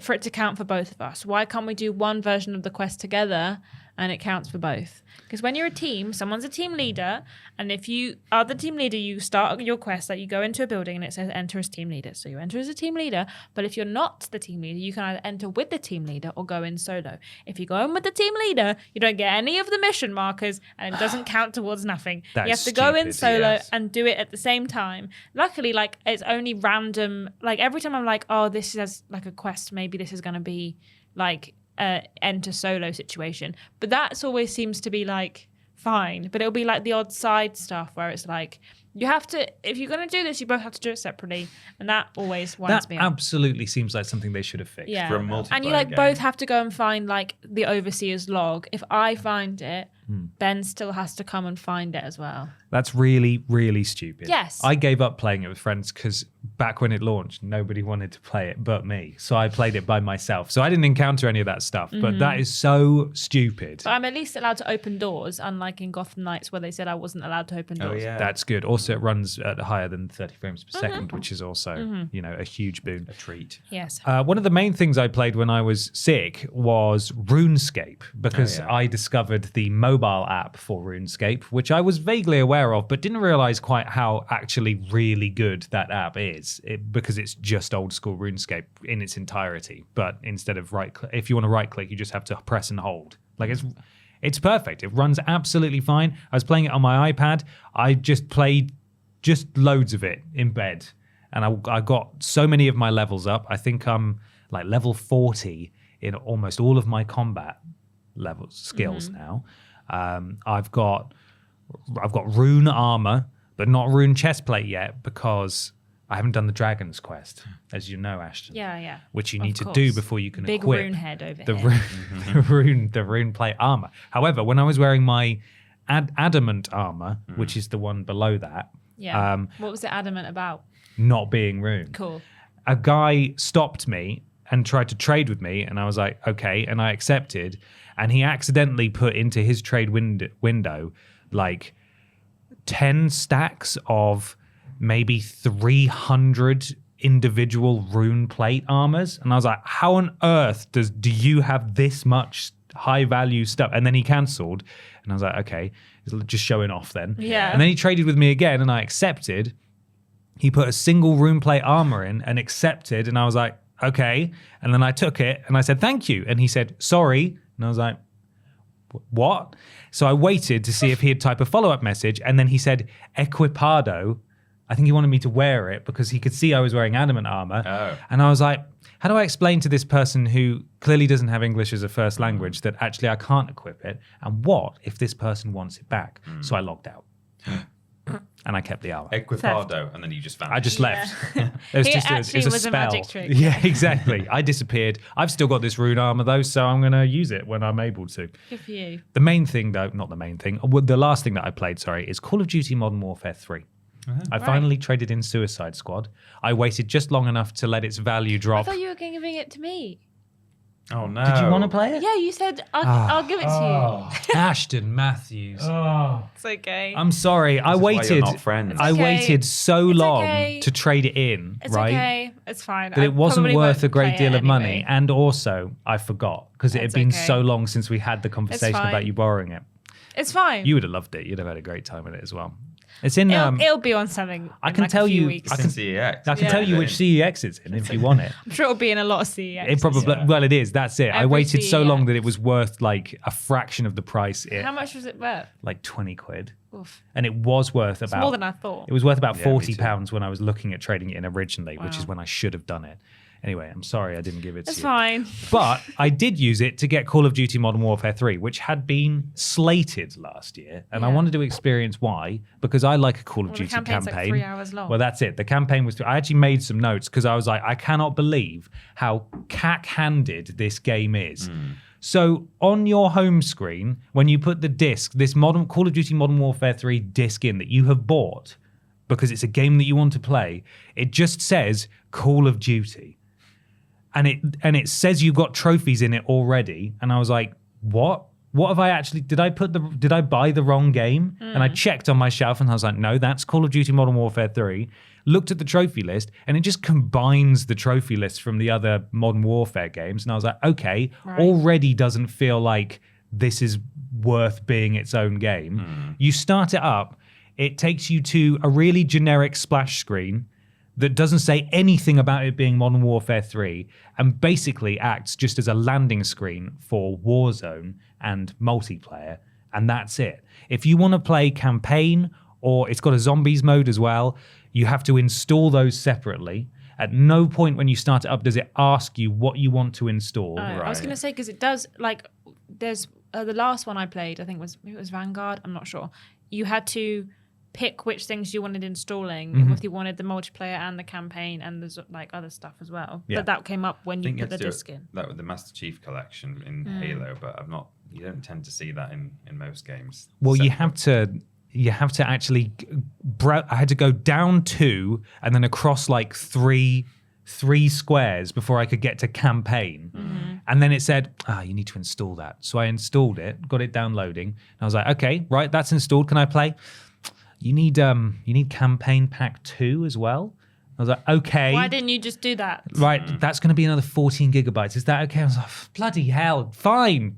for it to count for both of us. Why can't we do one version of the quest together and it counts for both? Because when you're a team, someone's a team leader, and if you are the team leader, you start your quest, like you go into a building and it says enter as team leader. So you enter as a team leader, but if you're not the team leader, you can either enter with the team leader or go in solo. If you go in with the team leader, you don't get any of the mission markers and it doesn't count towards nothing. That you is have to go in stupid, solo yes. and do it at the same time. Luckily, like it's only random. Like every time I'm like, oh, this is like a quest, maybe this is going to be like enter solo situation, but that's always seems to be like fine. But it'll be like the odd side stuff where it's like you have to, if you're going to do this, you both have to do it separately, and that always winds That me up. absolutely seems like something they should have fixed. Yeah, For a multiplayer and you like game. both have to go and find like the overseer's log. If I find it, Ben still has to come and find it as well. That's really, really stupid. Yes. I gave up playing it with friends because back when it launched, nobody wanted to play it but me. So I played it by myself. So I didn't encounter any of that stuff. But that is so stupid. But I'm at least allowed to open doors, unlike in Gotham Knights where they said I wasn't allowed to open doors. Oh, yeah. That's good. Also, it runs at higher than 30 frames per second, which is also, a huge boon. A treat. Yes. One of the main things I played when I was sick was RuneScape because Oh, yeah. I discovered the mobile app for RuneScape, which I was vaguely aware of, but didn't realize quite how actually really good that app is because it's just old school RuneScape in its entirety. But instead of if you want to right click, you just have to press and hold. Like it's perfect. It runs absolutely fine. I was playing it on my iPad. I just played loads of it in bed. And I got so many of my levels up. I think I'm like level 40 in almost all of my combat skills now. I've got rune armor, but not rune chestplate yet because I haven't done the Dragon's Quest, as you know, Ashton. Yeah. Which you Of need to course. do before you can Big equip rune head over the here. the rune plate armor. However, when I was wearing my adamant armor, which is the one below that, Yeah. What was it adamant about? not being rune, Cool. a guy stopped me and tried to trade with me, and I was like, okay, and I accepted, and he accidentally put into his trade window like 10 stacks of maybe 300 individual rune plate armors, and I was like, how on earth do you have this much high value stuff? And then he cancelled, and I was like, okay, just showing off then. Yeah. And then he traded with me again, and I accepted. He put a single rune plate armor in and accepted, and I was like, okay. And then I took it and I said, thank you. And he said, sorry. And I was like, what? So I waited to see if he'd type a follow-up message, and then he said, equipado. I think he wanted me to wear it because he could see I was wearing adamant armor. Oh. And I was like, how do I explain to this person who clearly doesn't have English as a first language that actually I can't equip it? And what if this person wants it back? So I logged out. And I kept the armor. Equipado, and then you just found I just left. It It was actually a was a spell. magic trick. Yeah, exactly. I disappeared. I've still got this rune armor though, so I'm going to use it when I'm able to. Good for you. The main thing though, not the main thing, the last thing that I played, is Call of Duty Modern Warfare 3. I finally traded in Suicide Squad. I waited just long enough to let its value I drop. thought you were giving it to me. Oh no! Did you want to play it? Yeah, you said I'll give it to Ashton Matthews. you. It's okay. I'm sorry. I This is why you're waited. not friends. I okay. waited so It's long okay. to trade it in, It's right? okay. It's fine. That it wasn't probably worth won't a great play deal it of money. anyway. And also, I forgot because it had That's been okay. so long since we had the conversation fine. about you borrowing it. It's fine. You would have loved it. You'd have had a great time with it as well. It's in. It'll be on something. I in can like tell a few you- Weeks. I It's in CEX. I can Yeah. tell you which CEX it's in if you want it. I'm sure it'll be in a lot of CEX. It probably well, it is. That's it. I Every waited so long CEX. that it was worth like a fraction of the price. How much was it worth? Like 20 quid, Oof. and it was worth It's about more than I thought. It was worth about Yeah, me £40 too. when I was looking at trading it in originally, which is Wow. when I should have done it. Anyway, I'm sorry I didn't give it to It's you. fine. But I did use it to get Call of Duty Modern Warfare 3, which had been slated last year. And I Yeah. wanted to experience why, because I like a Call of Well, the Duty campaign's campaign. like 3 hours long. Well, that's it. The campaign was... I actually made some notes because I was like, I cannot believe how cack-handed this game is. So on your home screen, when you put the disc, this modern Call of Duty Modern Warfare 3 disc in that you have bought because it's a game that you want to play, it just says Call of Duty. And it says you've got trophies in it already. And I was like, what? what have I actually, did I buy the wrong game? And I checked on my shelf and I was like, no, that's Call of Duty Modern Warfare 3. Looked at the trophy list and it just combines the trophy list from the other Modern Warfare games. And I was like, okay, already doesn't feel like this is worth being its own game. You start it up, it takes you to a really generic splash screen that doesn't say anything about it being Modern Warfare 3 and basically acts just as a landing screen for Warzone and multiplayer, and that's it. If you want to play campaign, or it's got a zombies mode as well, you have to install those separately. At no point when you start it up does it ask you what you want to install. I was going to say, because it does, like, there's the last one I played, I think it was Vanguard, I'm not sure. You had to pick which things you wanted installing, if you wanted the multiplayer and the campaign and there's like other stuff as well. But that came up when you put the disc in. That with the Master Chief collection in Halo, but you don't tend to see that in most games. Well, you have to actually, I had to go down 2 and then across like three squares before I could get to campaign. And then it said, you need to install that. So I installed it, got it downloading. And I was like, okay, right, that's installed. Can I play? You need campaign pack 2 as well. I was like, okay. Why didn't you just do that? Right, that's going to be another 14 gigabytes. Is that okay? I was like, bloody hell, fine.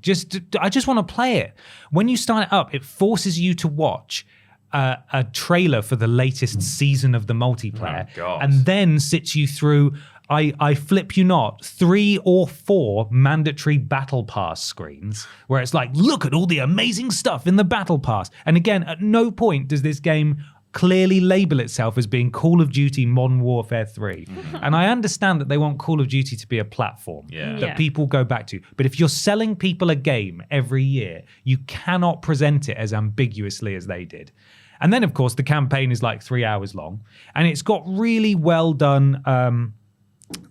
I just want to play it. When you start it up, it forces you to watch a trailer for the latest season of the multiplayer, and then sits you through, I flip you not, 3 or 4 mandatory battle pass screens where it's like, look at all the amazing stuff in the battle pass. And again, at no point does this game clearly label itself as being Call of Duty Modern Warfare 3. And I understand that they want Call of Duty to be a platform that people go back to. But if you're selling people a game every year, you cannot present it as ambiguously as they did. And then, of course, the campaign is like 3 hours long. And it's got really well done, the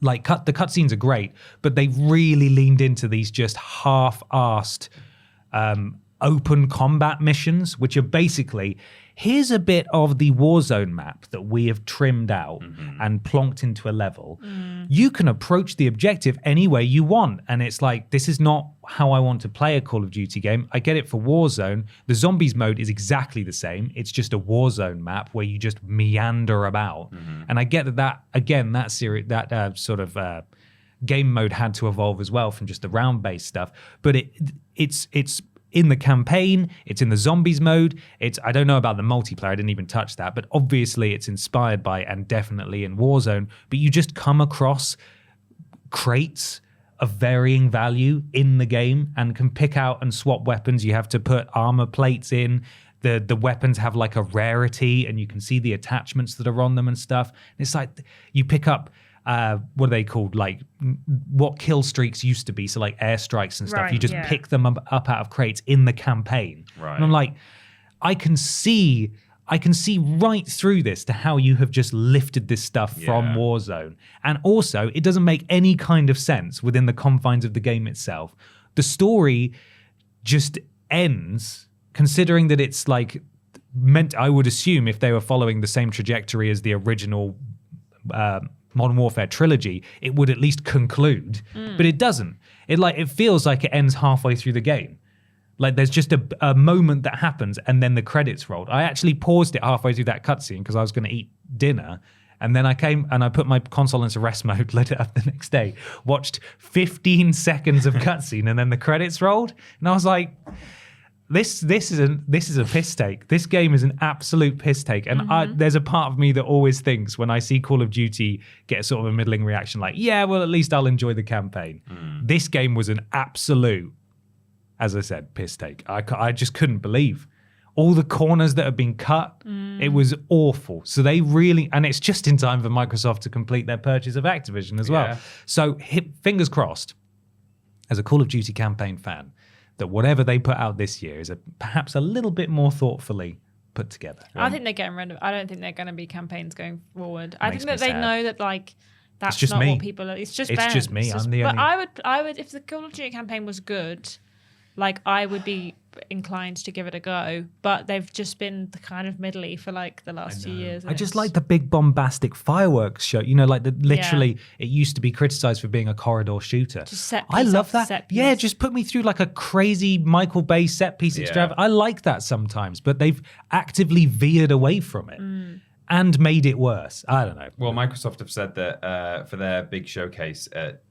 cutscenes are great, but they've really leaned into these just half-assed open combat missions, which are basically, here's a bit of the Warzone map that we have trimmed out and plonked into a level. You can approach the objective any way you want. And it's like, this is not how I want to play a Call of Duty game. I get it for Warzone. The zombies mode is exactly the same. It's just a Warzone map where you just meander about. And I get that sort of game mode had to evolve as well from just the round-based stuff. But it's in the campaign, it's in the zombies mode. I don't know about the multiplayer, I didn't even touch that, but obviously it's inspired by and definitely in Warzone. But you just come across crates of varying value in the game and can pick out and swap weapons. You have to put armor plates in. The weapons have like a rarity and you can see the attachments that are on them and stuff. And it's like you pick up what are they called? Like what kill streaks used to be. So like airstrikes and stuff. Right, you just pick them up out of crates in the campaign. Right. And I'm like, I can see right through this to how you have just lifted this stuff from Warzone. And also, it doesn't make any kind of sense within the confines of the game itself. The story just ends, considering that it's like meant, I would assume, if they were following the same trajectory as the original Modern Warfare trilogy, it would at least conclude, but it doesn't. It feels like it ends halfway through the game. Like there's just a moment that happens and then the credits rolled. I actually paused it halfway through that cutscene because I was going to eat dinner. And then I came and I put my console into rest mode, lit it up the next day, watched 15 seconds of cutscene and then the credits rolled. And I was like, This is a piss take. This game is an absolute piss take. And there's a part of me that always thinks when I see Call of Duty get sort of a middling reaction like, yeah, well, at least I'll enjoy the campaign. This game was an absolute, as I said, piss take. I just couldn't believe all the corners that have been cut. It was awful. So they really, and it's just in time for Microsoft to complete their purchase of Activision as well. So fingers crossed, as a Call of Duty campaign fan, that whatever they put out this year is perhaps a little bit more thoughtfully put together. I think they're getting rid of. I don't think they're going to be campaigns going forward. I think that they know that that's just not me. what people are. It's just me. I'm the but only. I would if the Call of Duty campaign was good, I would be inclined to give it a go, but they've just been the kind of middly for like the last few years. I just like the big bombastic fireworks show. You know, like literally, Yeah. it used to be criticized for being a corridor shooter. Just set I piece love after that. set Yeah, piece. just put me through like a crazy Michael Bay set piece extravaganza. I like that sometimes, but they've actively veered away from it and made it worse. I don't know. Well, Microsoft have said that for their big showcase at,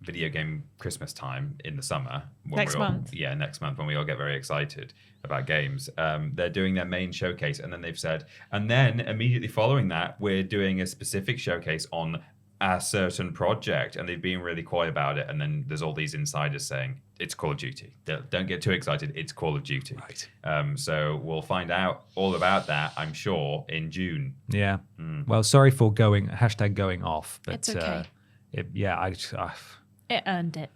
video game Christmas time in the summer. Next month. Yeah, next month when we all get very excited about games. They're doing their main showcase, and then they've said, and then immediately following that, we're doing a specific showcase on a certain project, and they've been really coy about it. And then there's all these insiders saying it's Call of Duty. Don't get too excited. It's Call of Duty. Right. So we'll find out all about that, I'm sure, in June. Yeah. Well, sorry for going off, but It's okay. It earned it.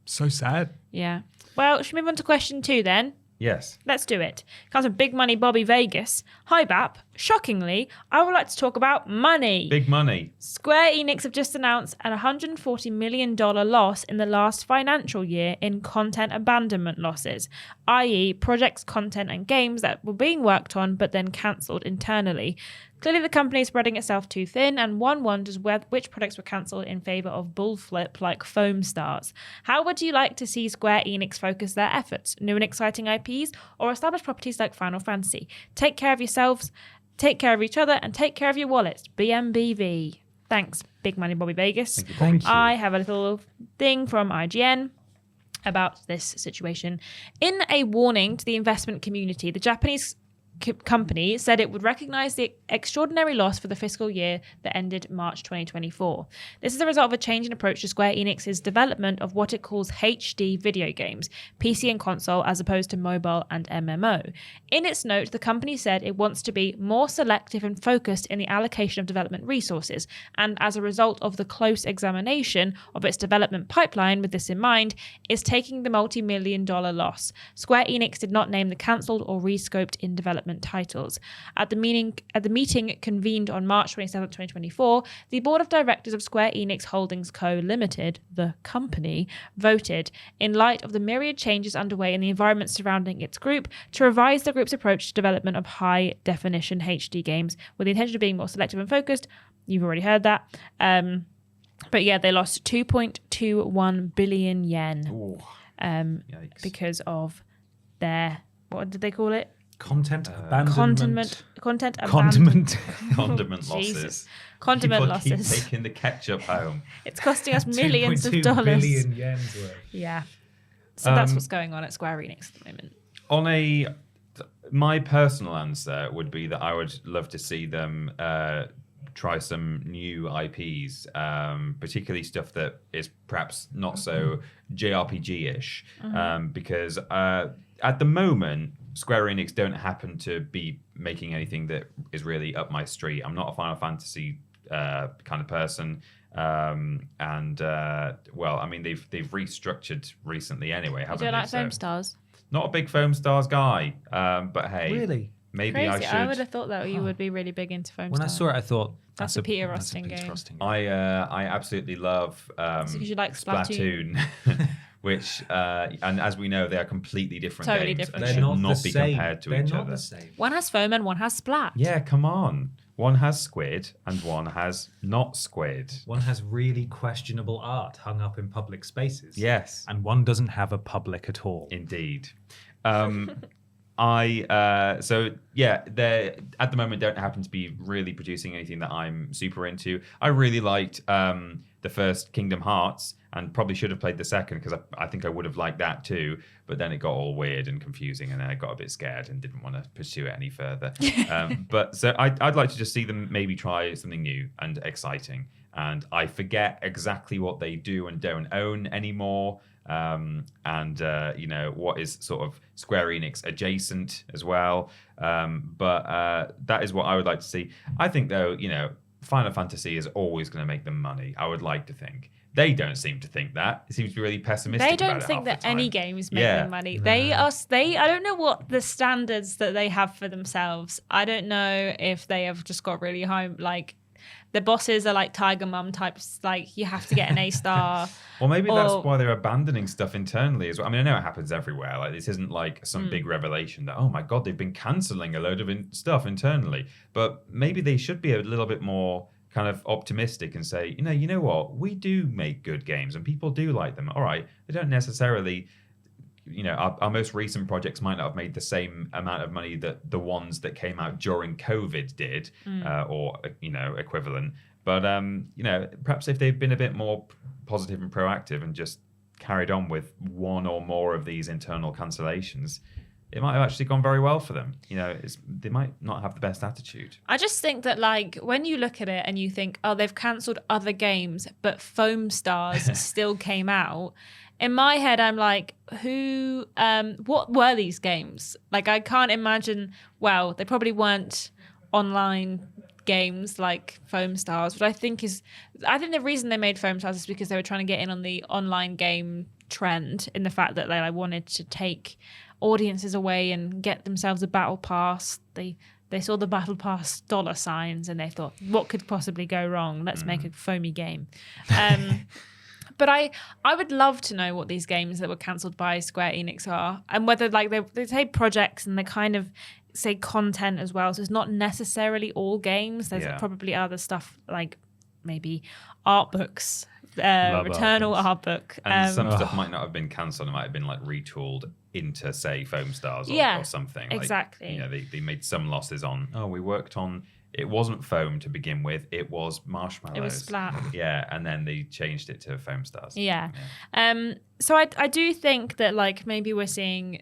So sad. Yeah. Well, should we move on to question 2 then? Yes. Let's do it. Comes from Big Money Bobby Vegas. Hi, Bap. Shockingly, I would like to talk about money. Big money. Square Enix have just announced an $140 million loss in the last financial year in content abandonment losses, i.e. projects, content and games that were being worked on but then cancelled internally. Clearly, the company is spreading itself too thin, and one wonders which products were cancelled in favour of bullflip like Foam Stars. How would you like to see Square Enix focus their efforts? New and exciting IPs or established properties like Final Fantasy? Take care of yourselves, take care of each other, and take care of your wallets. BMBV. Thanks, Big Money Bobby Vegas. Thank you. I have a little thing from IGN about this situation. In a warning to the investment community, the Japanese company said it would recognize the extraordinary loss for the fiscal year that ended March 2024. This is a result of a change in approach to Square Enix's development of what it calls HD video games, PC and console, as opposed to mobile and MMO. In its note, the company said it wants to be more selective and focused in the allocation of development resources, and as a result of the close examination of its development pipeline with this in mind, is taking the multi-million-dollar loss. Square Enix did not name the cancelled or rescoped in development titles. At the meeting convened on March 27, 2024, the board of directors of Square Enix Holdings Co. Limited, the company, voted, in light of the myriad changes underway in the environment surrounding its group, to revise the group's approach to development of high-definition HD games, with the intention of being more selective and focused. You've already heard that. But yeah, they lost 2.21 billion yen because of their, what did they call it? Content abandonment. Content Condiment. Condiment Jesus. losses. Condiment People keep losses. taking the ketchup home. It's costing us millions of 2.2 dollars. billion yen's worth. Yeah. So that's what's going on at Square Enix at the moment. My personal answer would be that I would love to see them try some new IPs, particularly stuff that is perhaps not so JRPG-ish, because at the moment, Square Enix don't happen to be making anything that is really up my street. I'm not a Final Fantasy kind of person. Well, I mean, they've restructured recently anyway, haven't You they? don't like Foam Stars? Not a big Foam Stars guy, but hey, Really? maybe I Crazy. should. I would have thought that you would be really big into Foam When I Stars. saw it, I thought That's a Peter Rustin Peter game. Rustin I absolutely love because you like Splatoon. which and as we know, they are completely different Totally games different. and They're should not not the be same. compared to They're each not other. the same. One has foam and one has splat. Yeah, come on. One has squid and one has not squid. One has really questionable art hung up in public spaces. Yes, And one doesn't have a public at all. indeed. They at the moment don't happen to be really producing anything that I'm super into. I really liked the first Kingdom Hearts and probably should have played the second because I think I would have liked that too. But then it got all weird and confusing, and then I got a bit scared and didn't want to pursue it any further. But so I'd like to just see them maybe try something new and exciting. And I forget exactly what they do and don't own anymore. What is sort of Square Enix adjacent as well. But that is what I would like to see. I think, though, Final Fantasy is always going to make them money. I would like to think. They don't seem to think that. It seems to be really pessimistic. They don't about it think half that the time. any games make them money. They I don't know what the standards that they have for themselves. I don't know if they have just got really high, like, the bosses are like Tiger Mum types, like you have to get an A star. Well, maybe that's why they're abandoning stuff internally as well. I mean, I know it happens everywhere. Like, this isn't like some big revelation that, oh my God, they've been cancelling a load of stuff internally. But maybe they should be a little bit more kind of optimistic and say, you know what, we do make good games and people do like them. All right, they don't necessarily, our most recent projects might not have made the same amount of money that the ones that came out during COVID did, or equivalent. But perhaps if they've been a bit more positive and proactive and just carried on with one or more of these internal cancellations, it might have actually gone very well for them. They might not have the best attitude. I just think that, like, when you look at it and you think, oh, they've cancelled other games, but Foam Stars still came out. In my head, I'm like, what were these games? Like, I can't imagine, well, they probably weren't online games like Foam Stars, but I think the reason they made Foam Stars is because they were trying to get in on the online game trend, in the fact that they wanted to take audiences away and get themselves a battle pass. They saw the battle pass $ signs and they thought, what could possibly go wrong? Let's make a foamy game. But I would love to know what these games that were cancelled by Square Enix are, and whether, like, they say projects and they kind of say content as well. So it's not necessarily all games. There's probably other stuff, like maybe art books, Returnal art book. And some stuff might not have been cancelled. It might have been like retooled into, say, Foam Stars or something. Exactly. Like, they made some losses on, we worked on, it wasn't foam to begin with, it was marshmallows. It was splat. Yeah, and then they changed it to Foam Stars. Yeah. So I do think that, like, maybe we're seeing...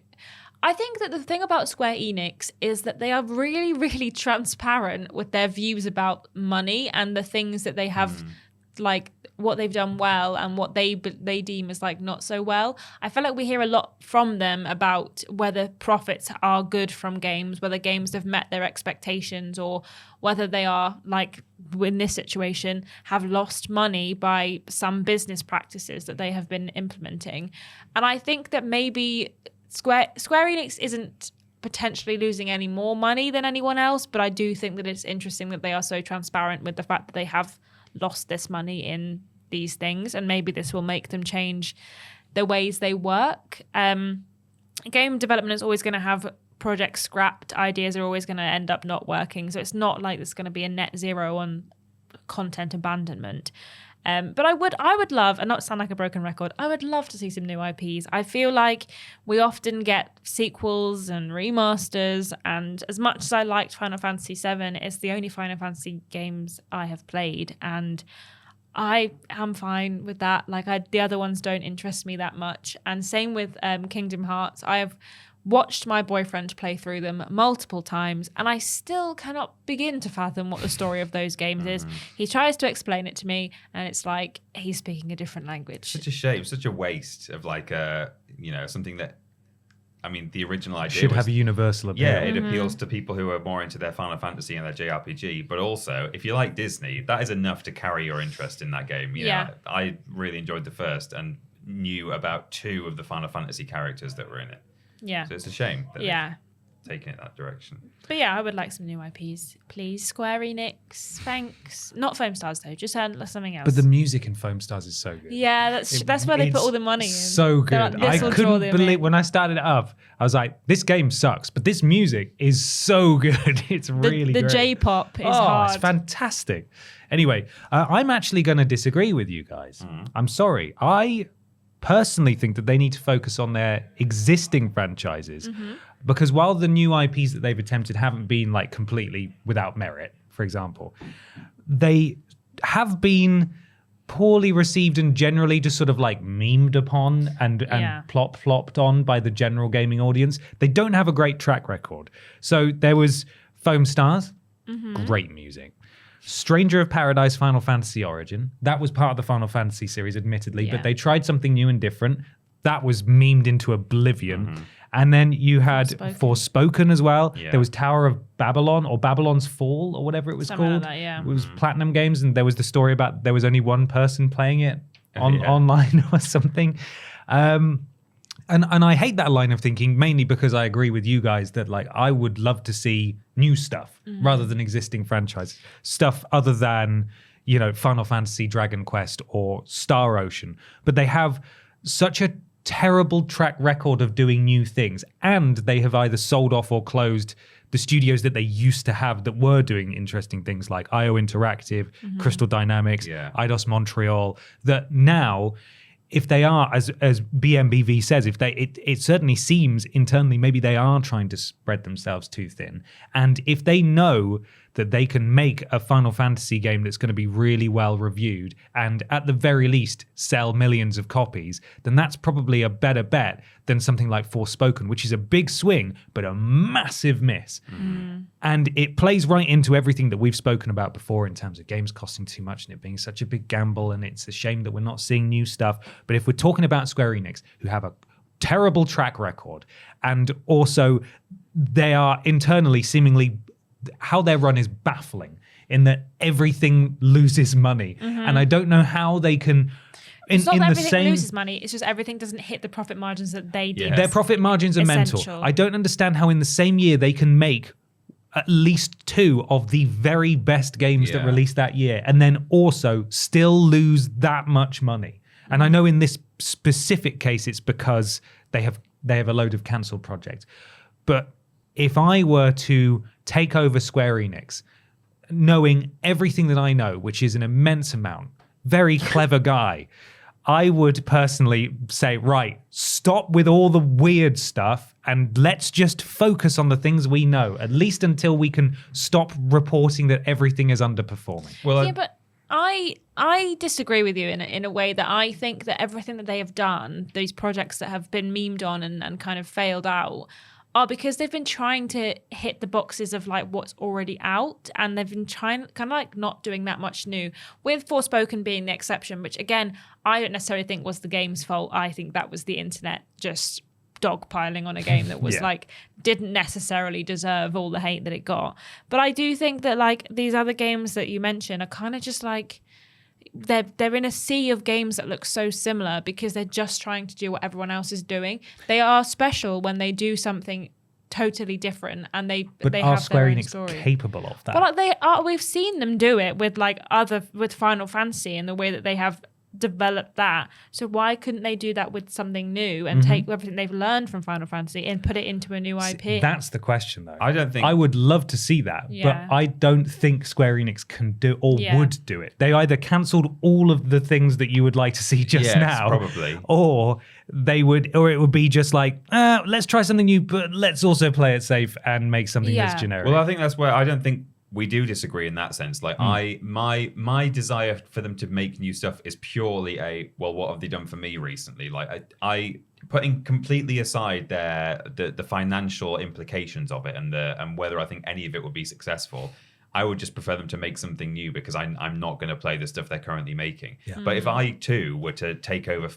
I think that the thing about Square Enix is that they are really, really transparent with their views about money and the things that they have, like, what they've done well and what they deem as, like, not so well. I feel like we hear a lot from them about whether profits are good from games, whether games have met their expectations, or whether they are, like, in this situation, have lost money by some business practices that they have been implementing. And I think that maybe Square Enix isn't potentially losing any more money than anyone else, but I do think that it's interesting that they are so transparent with the fact that they have lost this money in these things, and maybe this will make them change the ways they work. Game development is always going to have projects scrapped, ideas are always going to end up not working, so it's not like there's going to be a net zero on content abandonment. But I would love, and not sound like a broken record, I would love to see some new IPs. I feel like we often get sequels and remasters, and as much as I liked Final Fantasy VII, it's the only Final Fantasy games I have played, and I am fine with that. Like, the other ones don't interest me that much. And same with Kingdom Hearts. I have watched my boyfriend play through them multiple times, and I still cannot begin to fathom what the story of those games is. He tries to explain it to me, and it's like he's speaking a different language. Such a shame, such a waste of, like, something that, I mean, the original idea should have a universal appeal. Yeah, it appeals to people who are more into their Final Fantasy and their JRPG, but also, if you like Disney, that is enough to carry your interest in that game. You know, I really enjoyed the first and knew about 2 of the Final Fantasy characters that were in it. Yeah. So it's a shame that they've taken it that direction. But yeah, I would like some new IPs, please. Square Enix, thanks. Not Foam Stars though, just something else. But the music in Foam Stars is so good. Yeah, that's where they put all the money in. So good. Like, I couldn't believe when I started it up. I was like, this game sucks, but this music is so good. It's really the great. J-pop is hard. It's fantastic. Anyway, I'm actually going to disagree with you guys. I'm sorry. I personally think that they need to focus on their existing franchises, because while the new IPs that they've attempted haven't been, like, completely without merit, for example, they have been poorly received and generally just sort of, like, memed upon and flopped on by the general gaming audience. They don't have a great track record. So there was Foam Stars, great music. Stranger of Paradise Final Fantasy Origin. That was part of the Final Fantasy series, admittedly, but they tried something new and different. That was memed into oblivion. And then you had Forspoken as well. Yeah. There was Tower of Babylon, or Babylon's Fall, or whatever it was called. Like that, It was Platinum Games, and there was the story about there was only one person playing it online or something. And I hate that line of thinking, mainly because I agree with you guys that like I would love to see new stuff rather than existing franchise stuff other than, you know, Final Fantasy, Dragon Quest, or Star Ocean. But they have such a terrible track record of doing new things, and they have either sold off or closed the studios that they used to have that were doing interesting things like IO Interactive, Crystal Dynamics, Eidos Montreal, that now, if they are, as BMBV says, if they, it certainly seems internally maybe they are trying to spread themselves too thin. And if they know that they can make a Final Fantasy game that's going to be really well reviewed and at the very least sell millions of copies, then that's probably a better bet than something like Forspoken, which is a big swing, but a massive miss. And it plays right into everything that we've spoken about before in terms of games costing too much and it being such a big gamble, and it's a shame that we're not seeing new stuff. But if we're talking about Square Enix, who have a terrible track record, and also they are internally seemingly, how they're run is baffling in that everything loses money. And I don't know how they can... It's not that everything loses money, it's just everything doesn't hit the profit margins that they do. Their profit margins are mental. I don't understand how in the same year they can make at least 2 of the very best games that released that year and then also still lose that much money. And I know in this specific case it's because they have a load of cancelled projects. But if I were to take over Square Enix, knowing everything that I know, which is an immense amount, very clever guy, I would personally say, right, stop with all the weird stuff and let's just focus on the things we know, at least until we can stop reporting that everything is underperforming. Well, but I disagree with you in a way that I think that everything that they have done, these projects that have been memed on and kind of failed out, are because they've been trying to hit the boxes of like what's already out, and they've been trying kind of like not doing that much new, with Forspoken being the exception, which again I don't necessarily think was the game's fault. I think that was the internet just dogpiling on a game that was like didn't necessarily deserve all the hate that it got. But I do think that like these other games that you mentioned are kind of just like they're in a sea of games that look so similar because they're just trying to do what everyone else is doing. They are special when they do something totally different, and they are have Square their own Enix story. capable of that? But like they are, we've seen them do it with with Final Fantasy and the way that they have developed that. So why couldn't they do that with something new and take everything they've learned from Final Fantasy and put it into a new IP? That's the question, though. I would love to see that, but I don't think Square Enix can do or would do it. They either cancelled all of the things that you would like to see just now, probably, or it would be just like, let's try something new, but let's also play it safe and make something that's generic. Well, I think that's where I don't think we do disagree in that sense. Like my desire for them to make new stuff is purely what have they done for me recently? Like I putting completely aside the financial implications of it and whether I think any of it would be successful, I would just prefer them to make something new because I'm not going to play the stuff they're currently making. But if I too were to take over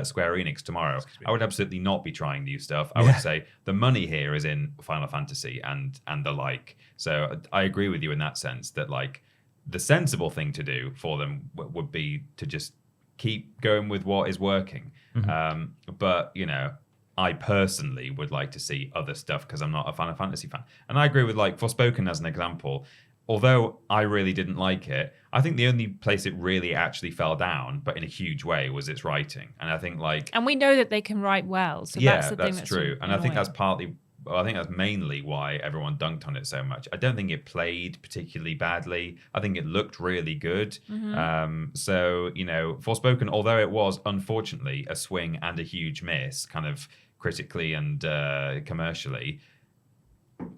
Square Enix tomorrow, I would absolutely not be trying new stuff. I would say the money here is in Final Fantasy and the like. So I agree with you in that sense that like the sensible thing to do for them would be to just keep going with what is working. But you know, I personally would like to see other stuff because I'm not a Final Fantasy fan. And I agree with like Forspoken as an example. Although I really didn't like it, I think the only place it really actually fell down, but in a huge way, was its writing. And I think and we know that they can write well, so that's the thing that's true. And I think that's mainly why everyone dunked on it so much. I don't think it played particularly badly. I think it looked really good. So, you know, Forspoken, although it was unfortunately a swing and a huge miss, kind of critically and commercially,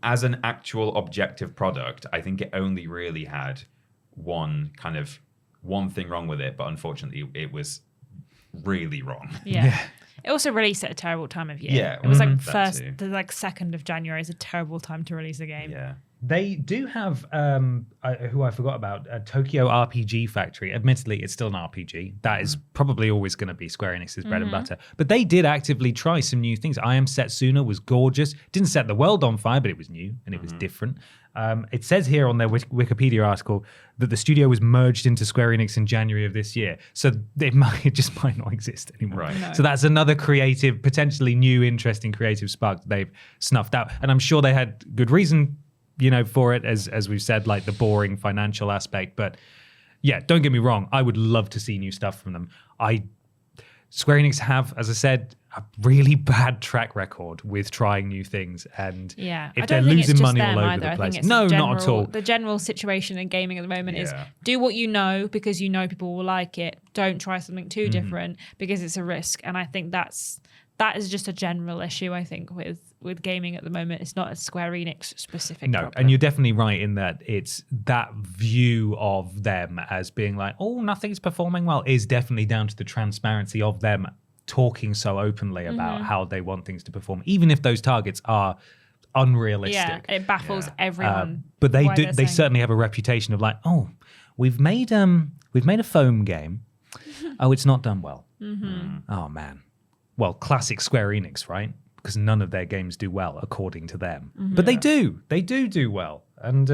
as an actual objective product, I think it only really had one thing wrong with it, but unfortunately it was really wrong. It also released at a terrible time of year. Yeah, it was like the 2nd of January is a terrible time to release a game. Yeah. They do have, who I forgot about, a Tokyo RPG Factory. Admittedly, it's still an RPG. That is probably always going to be Square Enix's bread and butter. But they did actively try some new things. I Am Setsuna was gorgeous. Didn't set the world on fire, but it was new and it was different. It says here on their Wikipedia article that the studio was merged into Square Enix in January of this year. So it just might not exist anymore. Right. No. So that's another creative, potentially new, interesting creative spark that they've snuffed out. And I'm sure they had good reason, for it, as we've said, like the boring financial aspect. But yeah, don't get me wrong. I would love to see new stuff from them. Square Enix have, as I said, a really bad track record with trying new things, and I if don't they're think it's losing just money them all over either. the I place, think it's no, general, not at all. The general situation in gaming at the moment is Yeah. do what you know because you know people will like it. Don't try something too different because it's a risk. And I think that is just a general issue. I think with gaming at the moment, it's not a Square Enix specific. No, problem. and you're definitely right in that it's that view of them as being like, oh, nothing's performing well, is definitely down to the transparency of them talking so openly about how they want things to perform, even if those targets are unrealistic. Yeah, it baffles everyone. But they why do. they're They saying- certainly have a reputation of like, oh, we've made a foam game. Oh, it's not done well. Oh man. Well, classic Square Enix, right? Because none of their games do well according to them, but they do. They do well. And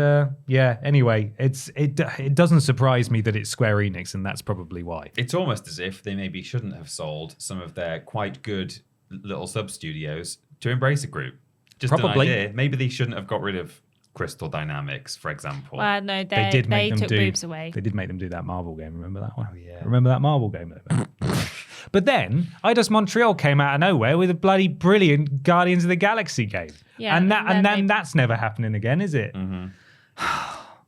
anyway, it doesn't surprise me that it's Square Enix, and that's probably why. It's almost as if they maybe shouldn't have sold some of their quite good little sub-studios to Embracer Group. Just Probably. an idea. Maybe they shouldn't have got rid of Crystal Dynamics, for example. Well, no, They did make they them took do. boobs away. They did make them do that Marvel game. Remember that one? Oh, yeah. Remember that Marvel game? But then Eidos Montreal came out of nowhere with a bloody brilliant Guardians of the Galaxy game. Yeah, and and then they- that's never happening again, is it?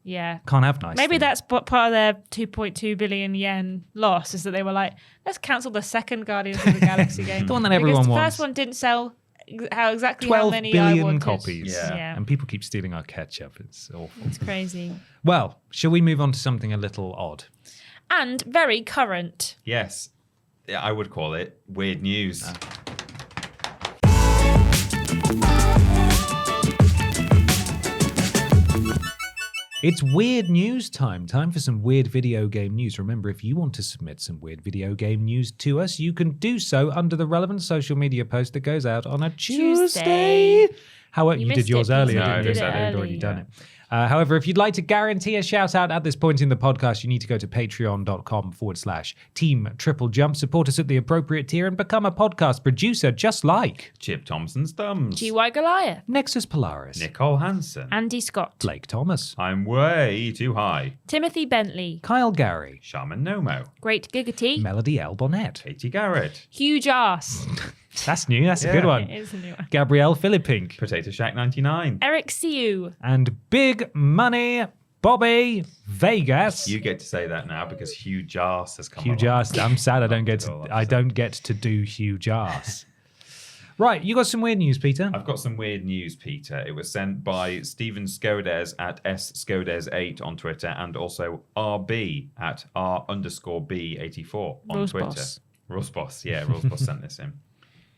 Yeah. Can't have nice. Maybe things. that's part of their 2.2 billion yen loss, is that they were like, let's cancel the second Guardians of the Galaxy game. The one that everyone because the wants. first one didn't sell how 12 many I billion wanted. copies. Yeah. And people keep stealing our ketchup. It's awful. It's crazy. Well, shall we move on to something a little odd? And very current. Yes. Yeah, I would call it weird news. It's weird news time. Time for some weird video game news. Remember, if you want to submit some weird video game news to us, you can do so under the relevant social media post that goes out on a Tuesday. However, you did missed yours it, earlier, Peter. No, I didn't you? did it You'd early, already done yeah. it. However, if you'd like to guarantee a shout out at this point in the podcast, you need to go to patreon.com/Team TripleJump, support us at the appropriate tier, and become a podcast producer just like Chip Thompson's thumbs. GY Goliath. Nexus Polaris, Nicole Hansen. Andy Scott. Blake Thomas, I'm way too high. Timothy Bentley. Kyle Garry, Shaman Nomo. Great Giggity. Melody L. Bonnet. Katie Garrett. Huge ass. That's new. That's a Yeah. good one. It is a new one. Gabrielle Philippink. Potato Shack 99. Eric Siu. And Big Money Bobby Vegas. You get to say that now because huge ass has come Huge along. ass. I'm sad I don't get Not to. at all, I don't get to do huge ass. Right, you got some weird news, Peter. I've got some weird news, Peter. It was sent by Steven Skodes at sscodes8 on Twitter and also RB at R_B84 on Rose Twitter. Boss. Roseboss, yeah, Roseboss sent this in.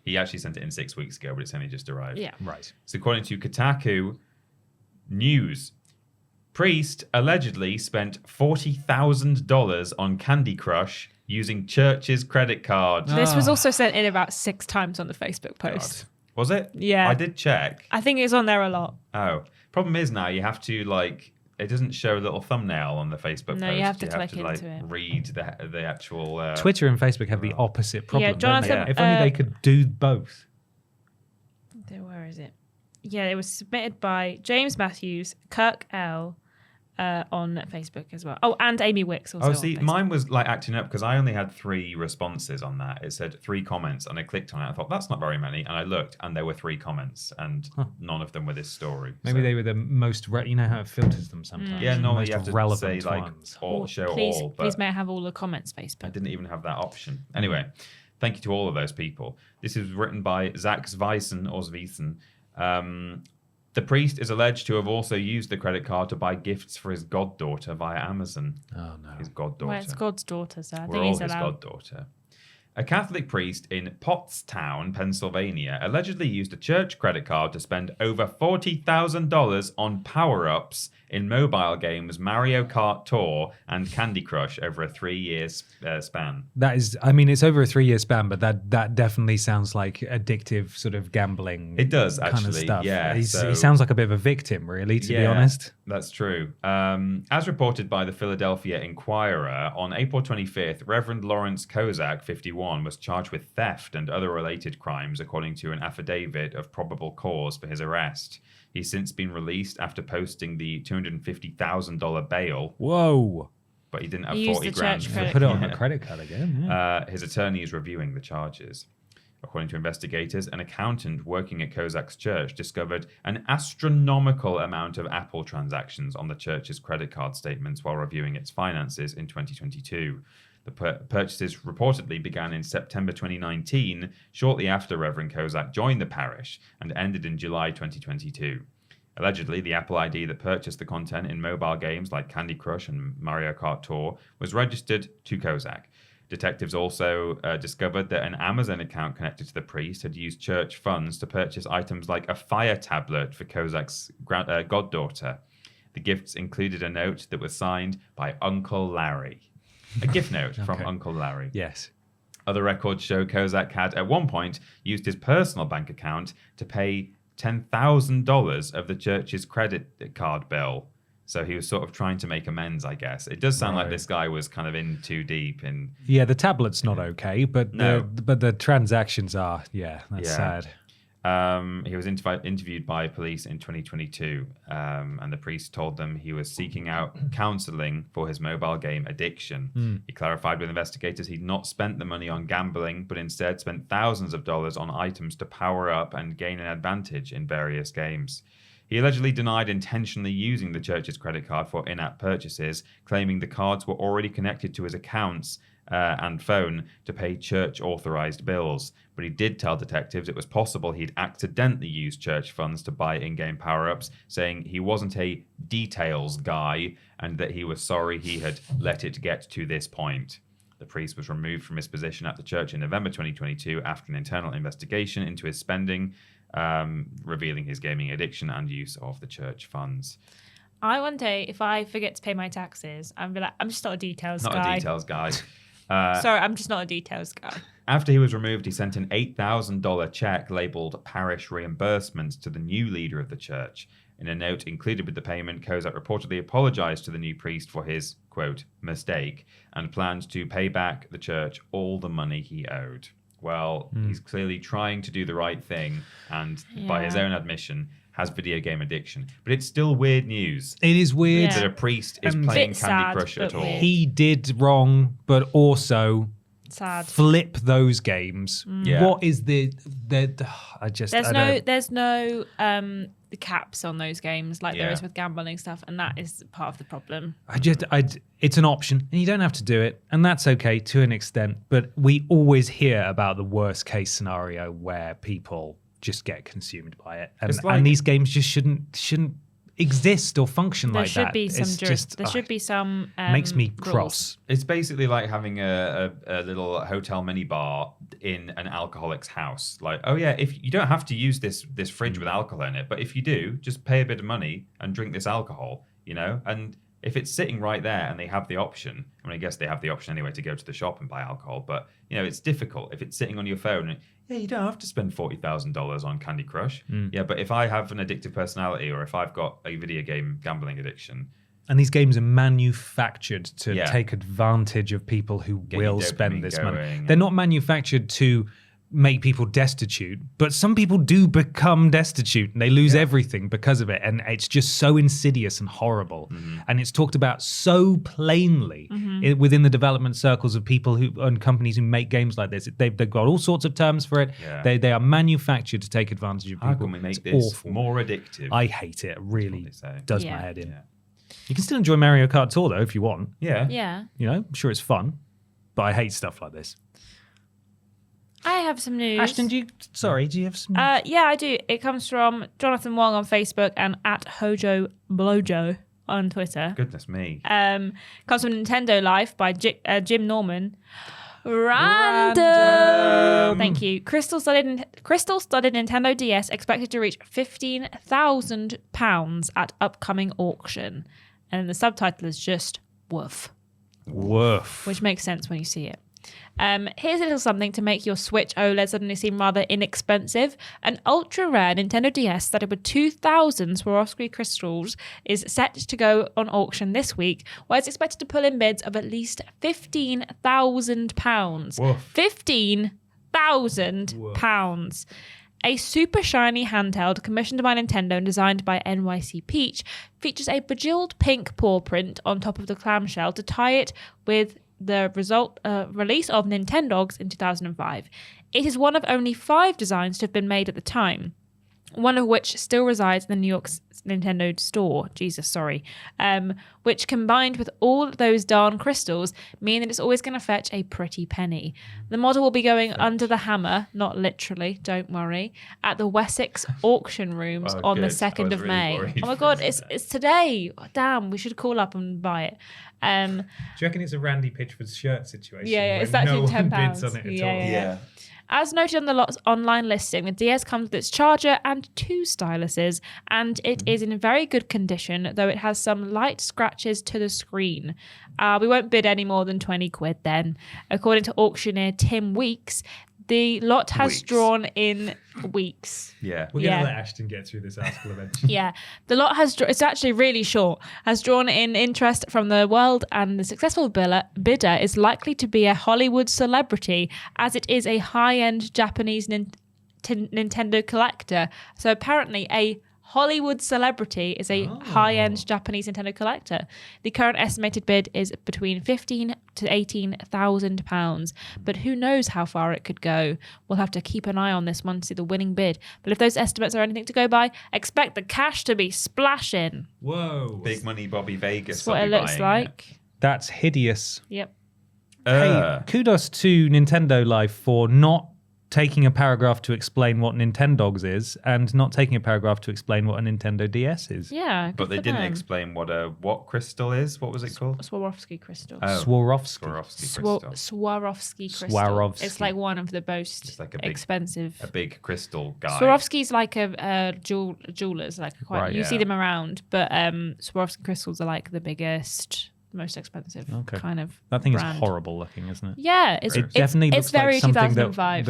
He actually sent it in 6 weeks ago, but it's only just arrived. Yeah. Right. So according to Kotaku News, Priest allegedly spent $40,000 on Candy Crush using Church's credit card. This was also sent in about 6 times on the Facebook post. Was it? Yeah. I did check. I think it's on there a lot. Oh, problem is now you have to it doesn't show a little thumbnail on the Facebook No, post. you have to click into it. Read the actual. Twitter and Facebook have the opposite problem. Yeah, don't they? Jonathan, If only they could do both. Where is it? Yeah, it was submitted by James Matthews, Kirk L. On Facebook as well. Oh, and Amy Wicks also. Oh, on see, Facebook. mine was acting up because I only had 3 responses on that. It said 3 comments, and I clicked on it. I thought that's not very many, and I looked, and there were 3 comments, and none of them were this story. Maybe So- they were the most. You know how it filters them sometimes. Yeah, The normally most you have to relevant say ones. all, show please, all, but please may I have all the comments, I Facebook. didn't even have that option. Anyway, thank you to all of those people. This is written by Zach Zweisen or Zwiesen. The priest is alleged to have also used the credit card to buy gifts for his goddaughter via Amazon. Oh no. His goddaughter. Well, it's God's daughter, so I We're think all he's his allowed. goddaughter. A Catholic priest in Pottstown, Pennsylvania, allegedly used a church credit card to spend over $40,000 on power-ups in mobile games Mario Kart Tour and Candy Crush over a 3-year span. That is, I mean, it's over a 3-year span, but that definitely sounds like addictive sort of gambling. It does, kind actually, of stuff. yeah. He sounds like a bit of a victim, really, to be honest. That's true. As reported by the Philadelphia Inquirer, on April 25th, Reverend Lawrence Kozak, 51, was charged with theft and other related crimes, according to an affidavit of probable cause for his arrest. He's since been released after posting the $250,000 bail. Whoa. But he didn't have He used the 40 grand. church credit Put it on the credit card again. Yeah. His attorney is reviewing the charges. According to investigators, an accountant working at Kozak's church discovered an astronomical amount of Apple transactions on the church's credit card statements while reviewing its finances in 2022. The purchases reportedly began in September 2019, shortly after Reverend Kozak joined the parish, and ended in July 2022. Allegedly, the Apple ID that purchased the content in mobile games like Candy Crush and Mario Kart Tour was registered to Kozak. Detectives also discovered that an Amazon account connected to the priest had used church funds to purchase items like a fire tablet for Kozak's goddaughter. The gifts included a note that was signed by Uncle Larry. A gift note from Uncle Larry. Yes. Other records show Kozak had at one point used his personal bank account to pay $10,000 of the church's credit card bill. So he was sort of trying to make amends, I guess. It does sound like this guy was kind of in too deep. Yeah, the tablet's not okay, but the transactions are. Yeah, that's sad. He was interviewed by police in 2022, and the priest told them he was seeking out counseling for his mobile game addiction. He clarified with investigators he'd not spent the money on gambling, but instead spent thousands of dollars on items to power up and gain an advantage in various games. He allegedly denied intentionally using the church's credit card for in-app purchases, claiming the cards were already connected to his accounts and phone to pay church-authorized bills. But he did tell detectives it was possible he'd accidentally used church funds to buy in-game power-ups, saying he wasn't a details guy and that he was sorry he had let it get to this point. The priest was removed from his position at the church in November 2022 after an internal investigation into his spending, revealing his gaming addiction and use of the church funds. I one day, if I forget to pay my taxes, I'm just not a details guy. Not a details guy. Sorry, I'm just not a details guy. After he was removed, he sent an $8,000 check labeled parish reimbursements to the new leader of the church. In a note included with the payment, Kozak reportedly apologized to the new priest for his, quote, mistake, and planned to pay back the church all the money he owed. Well, he's clearly trying to do the right thing, and by his own admission, has video game addiction. But it's still weird news. It is weird that a priest is playing Candy Crush at all. He did wrong, but also flip those games. Yeah. What is the I just there's no caps on those games like there is with gambling stuff, and that is part of the problem. It's an option, and you don't have to do it, and that's okay to an extent. But we always hear about the worst case scenario where people just get consumed by it, and these games just shouldn't exist or function like that. There should be some makes me rules. cross. It's basically like having a little hotel mini bar in an alcoholic's house. Like, oh yeah, if you don't have to use this fridge with alcohol in it, but if you do, just pay a bit of money and drink this alcohol, you know? And if it's sitting right there and they have the option, I mean, I guess they have the option anyway to go to the shop and buy alcohol, but you know, it's difficult if it's sitting on your phone. Yeah, you don't have to spend $40,000 on Candy Crush. Yeah, but if I have an addictive personality or if I've got a video game gambling addiction. And these games are manufactured to take advantage of people who will spend this money. They're not manufactured to make people destitute, but some people do become destitute and they lose everything because of it. And it's just so insidious and horrible. And it's talked about so plainly within the development circles of people and companies who make games like this. They've got all sorts of terms for it. Yeah. They are manufactured to take advantage of people. How can we make this more addictive? I hate it. It really does my head in. Yeah. You can still enjoy Mario Kart Tour though if you want. Yeah. You know, I'm sure it's fun, but I hate stuff like this. I have some news. Ashton, do you have some news? Yeah, I do. It comes from Jonathan Wong on Facebook and at Hojo Blojo on Twitter. Goodness me. Comes from Nintendo Life by Jim Norman. Random. Thank you. Crystal-studded Nintendo DS expected to reach £15,000 at upcoming auction. And the subtitle is just woof. Woof. Which makes sense when you see it. Here's a little something to make your Switch OLED suddenly seem rather inexpensive. An ultra-rare Nintendo DS studded with 2,000 Swarovski crystals is set to go on auction this week, where it's expected to pull in bids of at least £15,000. £15,000. A super shiny handheld commissioned by Nintendo and designed by NYC Peach features a bejeweled pink paw print on top of the clamshell to tie it with the release of Nintendogs in 2005. It is one of only 5 designs to have been made at the time, one of which still resides in the New York Nintendo store. Which combined with all those darn crystals mean that it's always going to fetch a pretty penny. The model will be going under the hammer, not literally, don't worry, at the Wessex auction rooms on the 2nd of May. Oh my god, it's today. Oh, damn, we should call up and buy it. Do you reckon it's a Randy Pitchford's shirt situation? Yeah, it's actually £10. Bids on it at all? Yeah. As noted on the lot's online listing, the DS comes with its charger and 2 styluses, and it is in very good condition, though it has some light scratches to the screen. We won't bid any more than £20 then. According to auctioneer Tim Weeks, the lot has drawn in weeks. Yeah. We're going to let Ashton get through this article eventually. Yeah. The lot it's actually really short, has drawn in interest from the world, and the successful bidder is likely to be a Hollywood celebrity, as it is a high-end Japanese Nintendo collector. So apparently a Hollywood celebrity is a high-end Japanese Nintendo collector. The current estimated bid is between £15,000 to £18,000, but who knows how far it could go. We'll have to keep an eye on this one to see the winning bid. But if those estimates are anything to go by, expect the cash to be splashing. Whoa. Big money Bobby Vegas. That's what it looks like. That's hideous. Yep. Hey, kudos to Nintendo Life for not taking a paragraph to explain what Nintendogs is and not taking a paragraph to explain what a Nintendo DS is. Yeah, but they didn't explain what crystal is. What was it called? Swarovski crystal. Swarovski crystal. Swarovski. It's like one of the most expensive. A big crystal guy. Swarovski's like a jeweler's, like quite. You see them around, but Swarovski crystals are like the biggest, most expensive kind of that thing brand. Is horrible looking, isn't it? Yeah, it's definitely it's looks very like something 2005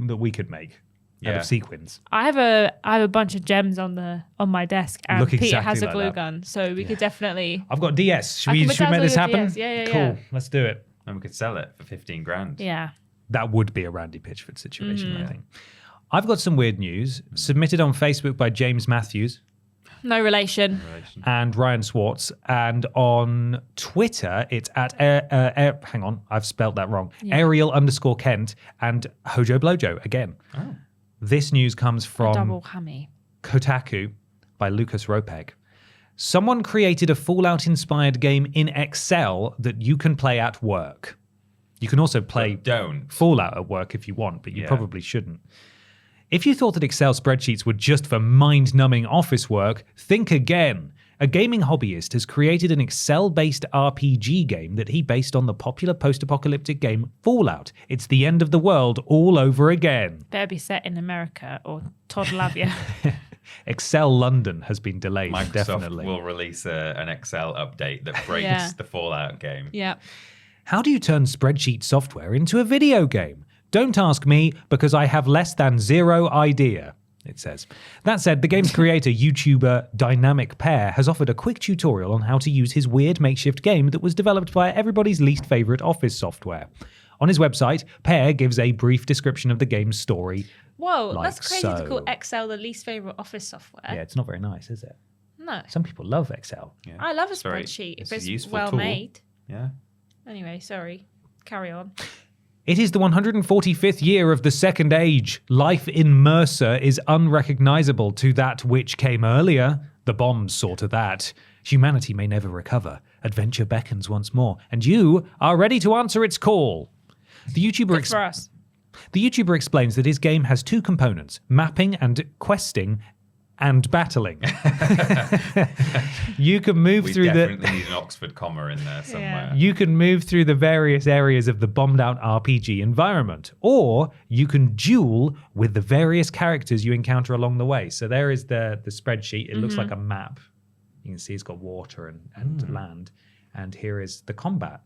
that we could make out of sequins. I have a bunch of gems on my desk, and Look Peter exactly has a like glue that. gun, so we could definitely. I've got DS. Should we make this happen? DS. Yeah. Cool. Let's do it. And we could sell it for $15,000. Yeah. That would be a Randy Pitchford situation, I think. I've got some weird news submitted on Facebook by James Matthews. No relation. And Ryan Swartz. And on Twitter, it's at, hang on, I've spelt that wrong. Ariel_Kent and Hojo Blojo again. Oh. This news comes from double hammy. Kotaku by Lucas Ropeg. Someone created a Fallout-inspired game in Excel that you can play at work. You can also play Fallout at work if you want, but you probably shouldn't. If you thought that Excel spreadsheets were just for mind-numbing office work, think again. A gaming hobbyist has created an Excel-based RPG game that he based on the popular post-apocalyptic game Fallout. It's the end of the world all over again. Better be set in America or Todd Lavia. Excel London has been delayed, Microsoft definitely. will release an Excel update that breaks the Fallout game. Yeah. How do you turn spreadsheet software into a video game? Don't ask me, because I have less than zero idea, it says. That said, the game's creator, YouTuber Dynamic Pear, has offered a quick tutorial on how to use his weird makeshift game that was developed by everybody's least favorite office software. On his website, Pear gives a brief description of the game's story. Whoa, that's crazy to call Excel the least favorite office software. Yeah, it's not very nice, is it? No. Some people love Excel. Yeah. I love a spreadsheet if it's well made. Yeah. Anyway, sorry. Carry on. It is the 145th year of the Second Age. Life in Mercer is unrecognizable to that which came earlier. The bombs saw to that. Humanity may never recover. Adventure beckons once more, and you are ready to answer its call. The YouTuber explains that his game has 2 components, mapping and questing, and battling. You can move We through definitely need an Oxford comma in there somewhere. You can move through the various areas of the bombed out RPG environment, or you can duel with the various characters you encounter along the way. So there is the spreadsheet. It looks like a map. You can see it's got water and land. And here is the combat,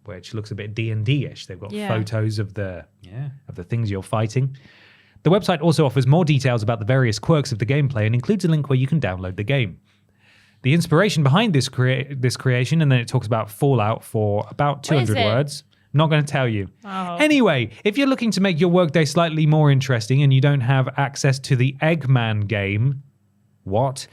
which looks a bit D&D-ish. They've got photos of the things you're fighting. The website also offers more details about the various quirks of the gameplay and includes a link where you can download the game. The inspiration behind this creation, and then it talks about Fallout for about 200 words. I'm not going to tell you. Oh. Anyway, if you're looking to make your workday slightly more interesting and you don't have access to the Eggman game, what?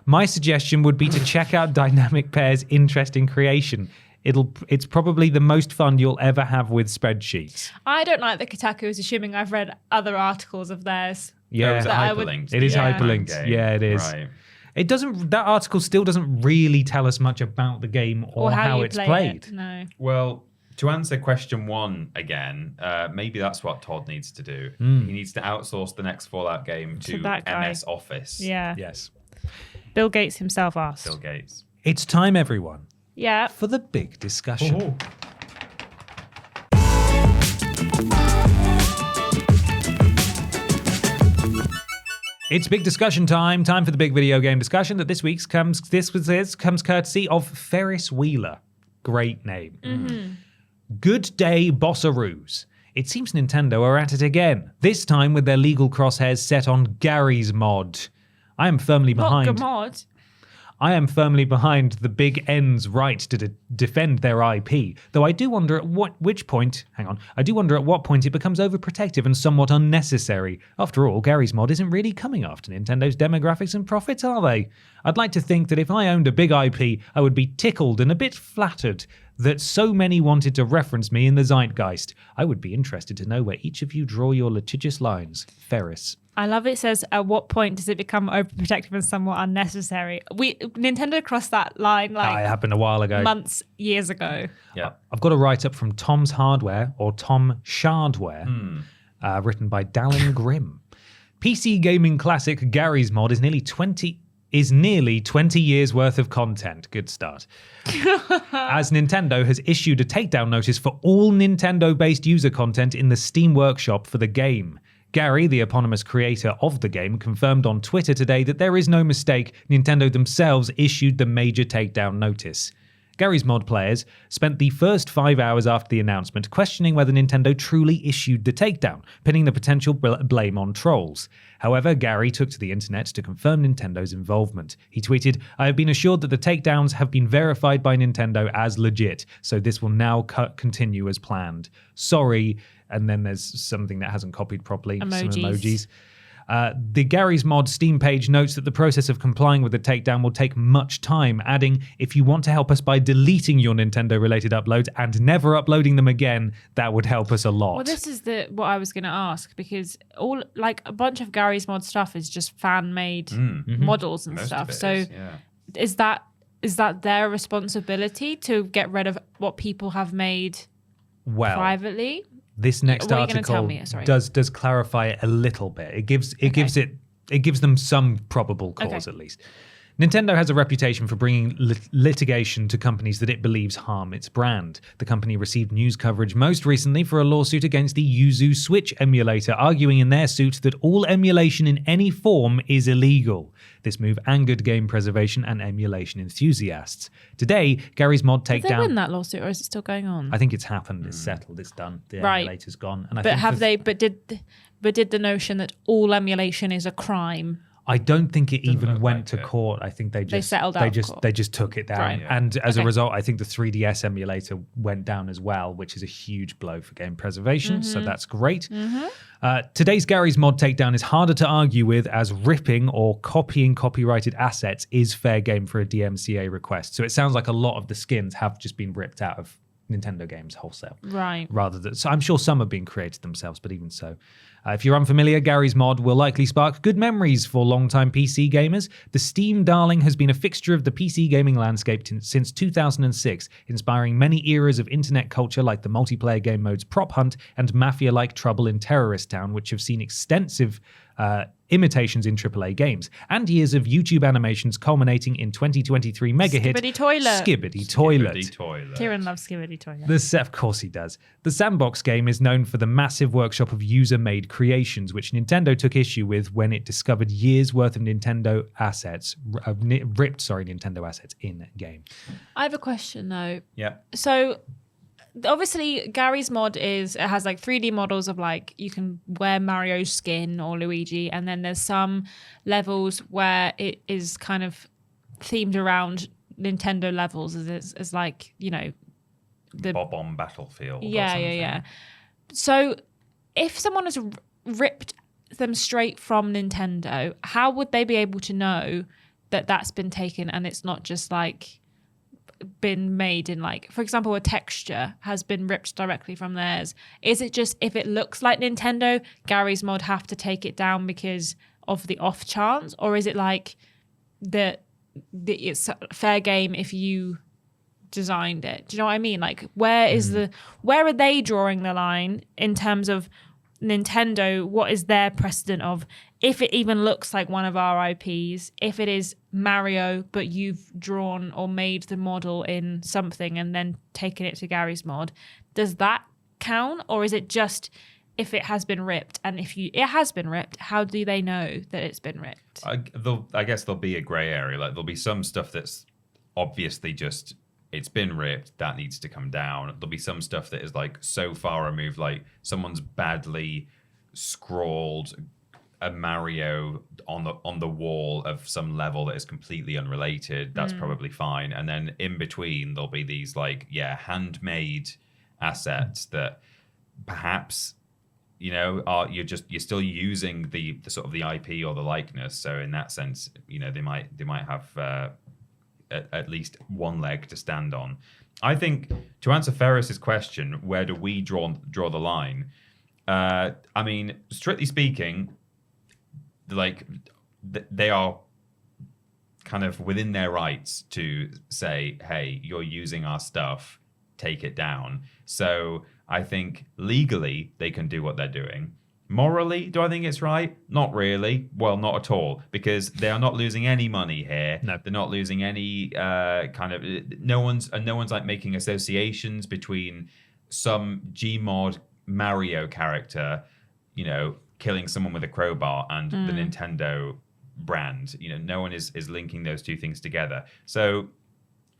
My suggestion would be to check out Dynamic Pair's interesting creation. It's probably the most fun you'll ever have with spreadsheets. I don't like that Kotaku is assuming I've read other articles of theirs. Yeah, is it hyperlinked? It is hyperlinked. Game. Yeah, it is. Right. It doesn't. That article still doesn't really tell us much about the game or how it's played. No. Well, to answer question 1 again, maybe that's what Todd needs to do. He needs to outsource the next Fallout game to that guy. MS Office. Yeah. Yes. Bill Gates himself asked. Bill Gates. It's time, everyone, Yeah. for the big discussion. Oh. It's big discussion time. Time for the big video game discussion that this week's comes courtesy of Ferris Wheeler. Great name. Good day, bossaroos. It seems Nintendo are at it again, this time with their legal crosshairs set on Garry's mod. I am firmly behind. Not GMod. I am firmly behind the Big N's right to defend their IP, though I do wonder at what point it becomes overprotective and somewhat unnecessary. After all, Garry's mod isn't really coming after Nintendo's demographics and profits, are they? I'd like to think that if I owned a big IP, I would be tickled and a bit flattered that so many wanted to reference me in the zeitgeist. I would be interested to know where each of you draw your litigious lines. Ferris. I love it says, at what point does it become overprotective and somewhat unnecessary? Nintendo crossed that line It happened a while ago. months, years ago. Yeah. I've got a write-up from Tom's Hardware, or Tom Shardware, written by Dallin Grimm. PC gaming classic Garry's mod is nearly 20 years worth of content. Good start. As Nintendo has issued a takedown notice for all Nintendo-based user content in the Steam Workshop for the game. Garry, the eponymous creator of the game, confirmed on Twitter today that there is no mistake, Nintendo themselves issued the major takedown notice. Garry's mod players spent the first 5 hours after the announcement questioning whether Nintendo truly issued the takedown, pinning the potential blame on trolls. However, Garry took to the internet to confirm Nintendo's involvement. He tweeted, "I have been assured that the takedowns have been verified by Nintendo as legit, so this will now continue as planned. Sorry," and then there's something that hasn't copied properly, some emojis. The Garry's mod Steam page notes that the process of complying with the takedown will take much time, adding, "If you want to help us by deleting your Nintendo-related uploads and never uploading them again, that would help us a lot." Well, this is what I was going to ask, because a bunch of Garry's mod stuff is just fan-made models and Most stuff. of it So is, yeah. is that their responsibility to get rid of what people have made privately? This next What are you gonna tell article me? Sorry. does clarify it a little bit. It gives them some probable cause at least. Nintendo has a reputation for bringing litigation to companies that it believes harm its brand. The company received news coverage most recently for a lawsuit against the Yuzu Switch emulator, arguing in their suit that all emulation in any form is illegal. This move angered game preservation and emulation enthusiasts. Today, Garry's mod takedown. Did they win that lawsuit, or is it still going on? I think it's happened. It's settled. It's done. The emulator's gone. And did the notion that all emulation is a crime? I don't think it even went like to it. court. I think they settled out of court. They just took it down. Right. Yeah. And as a result, I think the 3DS emulator went down as well, which is a huge blow for game preservation. So that's great. Today's Garry's mod takedown is harder to argue with, as ripping or copying copyrighted assets is fair game for a DMCA request. So it sounds like a lot of the skins have just been ripped out of Nintendo games wholesale. Right. So I'm sure some have been created themselves, but even so. If you're unfamiliar, Garry's mod will likely spark good memories for longtime PC gamers. The Steam darling has been a fixture of the PC gaming landscape since 2006, inspiring many eras of internet culture like the multiplayer game modes Prop Hunt and Mafia-like Trouble in Terrorist Town, which have seen extensive imitations in AAA games, and years of YouTube animations culminating in 2023 mega hit Skibbity Toilet. Skibbity Toilet. Skibbity Toilet. Ciaran loves Skibbity Toilet. Of course he does. The Sandbox game is known for the massive workshop of user-made creations, which Nintendo took issue with when it discovered years' worth of Nintendo assets, Nintendo assets in-game. I have a question, though. Yeah. So obviously Garry's mod has like 3D models of like you can wear Mario's skin or Luigi, and then there's some levels where it is kind of themed around Nintendo levels as like, you know, the Bob-omb Battlefield. yeah. So if someone has ripped them straight from Nintendo, how would they be able to know that that's been taken and it's not just like been made in, like, for example, a texture has been ripped directly from theirs? Is it just if it looks like Nintendo, Garry's mod have to take it down because of the off chance, or is it like that it's fair game if you designed it? Do you know what I mean? Like, where are they drawing the line in terms of Nintendo? What is their precedent of if it even looks like one of our IPs, if it is Mario, but you've drawn or made the model in something and then taken it to Garry's mod, does that count? Or is it just if it has been ripped? And if it has been ripped, how do they know that it's been ripped? I guess there'll be a grey area. Like, there'll be some stuff that's obviously just, it's been ripped, that needs to come down. There'll be some stuff that is like so far removed, like someone's badly scrawled a Mario on the wall of some level that is completely unrelated. That's probably fine. And then in between, there'll be these like, handmade assets that perhaps, you know, you're still using the sort of the IP or the likeness. So in that sense, you know, they might have at least one leg to stand on. I think to answer Ferris's question, where do we draw the line? I mean, strictly speaking, like they are kind of within their rights to say, hey, you're using our stuff, take it down. So I think legally they can do what they're doing. Morally, do I think it's right? Not really. Well, not at all, because they are not losing any money here. No. They're not losing any no one's like making associations between some GMod Mario character, you know, killing someone with a crowbar and the Nintendo brand. You know, no one is linking those two things together. So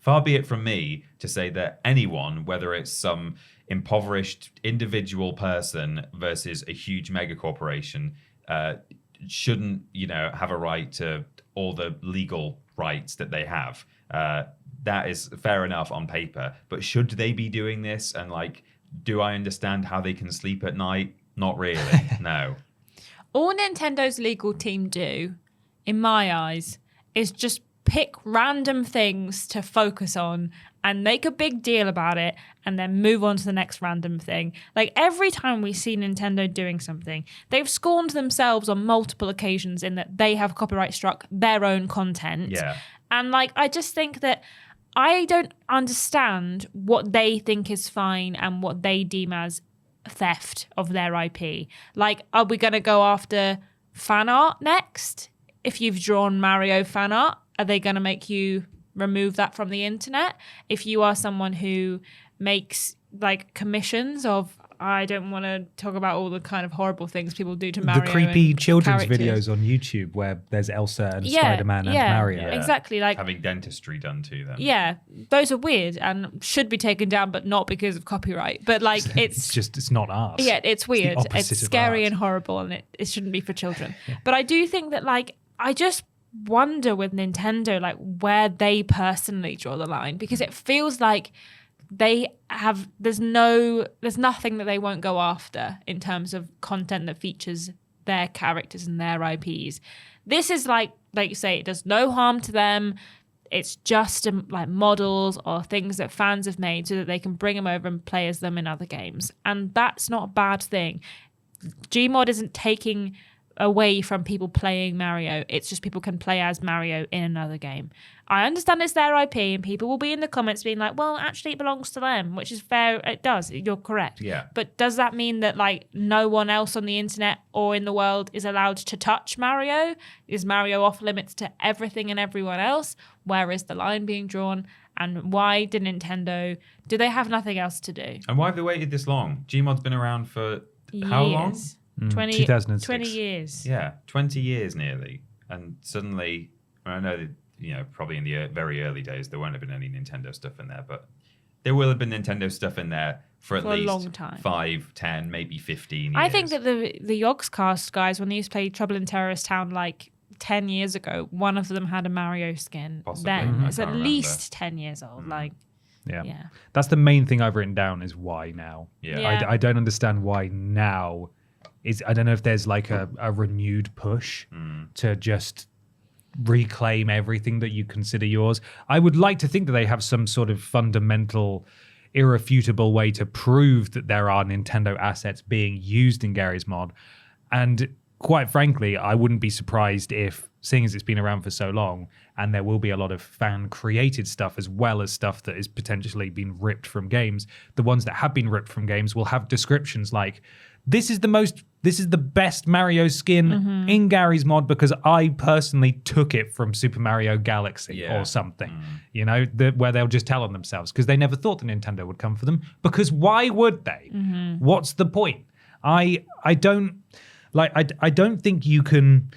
far be it from me to say that anyone, whether it's some impoverished individual person versus a huge mega corporation, shouldn't, you know, have a right to all the legal rights that they have. That is fair enough on paper. But should they be doing this? And like, do I understand how they can sleep at night? Not really. No. All Nintendo's legal team do, in my eyes, is just pick random things to focus on and make a big deal about it and then move on to the next random thing. Like, every time we see Nintendo doing something, they've scorned themselves on multiple occasions in that they have copyright struck their own content. Yeah. And like, I just think that I don't understand what they think is fine and what they deem as theft of their IP. Like, are we going to go after fan art next? If you've drawn Mario fan art, are they going to make you remove that from the internet? If you are someone who makes like commissions of, I don't want to talk about all the kind of horrible things people do to Mario. The creepy and children's characters. videos on YouTube where there's Elsa and Spider-Man and Mario. Yeah. Exactly. Like, having dentistry done to them. yeah, those are weird and should be taken down, but not because of copyright. But like, it's not art. Yeah, it's weird. opposite It's of scary art. and horrible, and it shouldn't be for children. But I do think that, like, I just wonder with Nintendo, like, where they personally draw the line, because it feels like there's nothing that they won't go after in terms of content that features their characters and their IPs. This is like you say, it does no harm to them. It's just like models or things that fans have made so that they can bring them over and play as them in other games. And that's not a bad thing. GMod isn't taking away from people playing Mario. It's just people can play as Mario in another game. I understand it's their IP, and people will be in the comments being like, well, actually it belongs to them, which is fair. It does. You're correct. Yeah. But does that mean that like no one else on the internet or in the world is allowed to touch Mario? Is Mario off limits to everything and everyone else? Where is the line being drawn? And why did Nintendo, do they have nothing else to do? And why have they waited this long? Gmod's been around for how long? 2006. 20 years. Yeah, 20 years nearly. And suddenly, I know that, probably in the very early days, there won't have been any Nintendo stuff in there, but there will have been Nintendo stuff in there for at least a long time. 5, 10, maybe 15 years. I think that the Yogscast guys, when they used to play Trouble in Terrorist Town like 10 years ago, one of them had a Mario skin. Possibly. Then I it's can't at remember. least 10 years old. Yeah. That's the main thing I've written down is why now. Yeah. I don't understand why now. I don't know if there's like a renewed push to just reclaim everything that you consider yours. I would like to think that they have some sort of fundamental, irrefutable way to prove that there are Nintendo assets being used in Garry's mod. And quite frankly, I wouldn't be surprised if, seeing as it's been around for so long, and there will be a lot of fan-created stuff as well as stuff that is potentially been ripped from games, the ones that have been ripped from games will have descriptions like, this is the best Mario skin in Garry's mod because I personally took it from Super Mario Galaxy or something, where they'll just tell on themselves because they never thought that Nintendo would come for them, because why would they? What's the point? I don't think you can,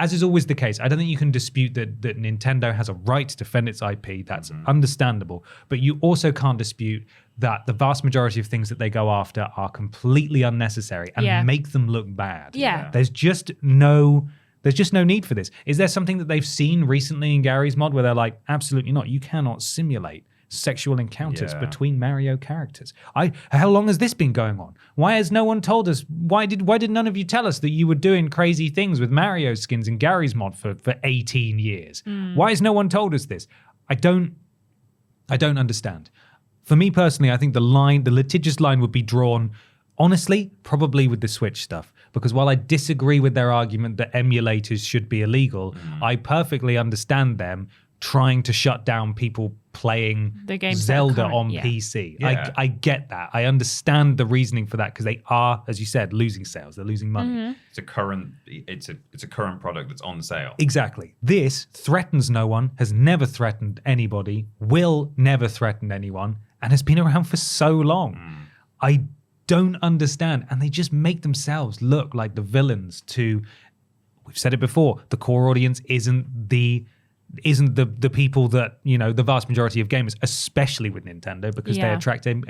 as is always the case, I don't think you can dispute that Nintendo has a right to defend its IP. That's understandable. But you also can't dispute that the vast majority of things that they go after are completely unnecessary and make them look bad. Yeah. There's just no need for this. Is there something that they've seen recently in Garry's mod where they're like, absolutely not. You cannot simulate sexual encounters between Mario characters. How long has this been going on? Why has no one told us? Why did none of you tell us that you were doing crazy things with Mario skins in Garry's mod for 18 years? Why has no one told us this? I don't understand. For me personally, I think the litigious line would be drawn, honestly, probably with the Switch stuff. Because while I disagree with their argument that emulators should be illegal, I perfectly understand them trying to shut down people playing the games Zelda on PC. Yeah. I get that. I understand the reasoning for that because they are, as you said, losing sales. They're losing money. It's a current product that's on sale. Exactly. This threatens no one, has never threatened anybody, will never threaten anyone, and has been around for so long. I don't understand. And they just make themselves look like the villains to, we've said it before, the core audience isn't the people that, the vast majority of gamers, especially with Nintendo, because they attract an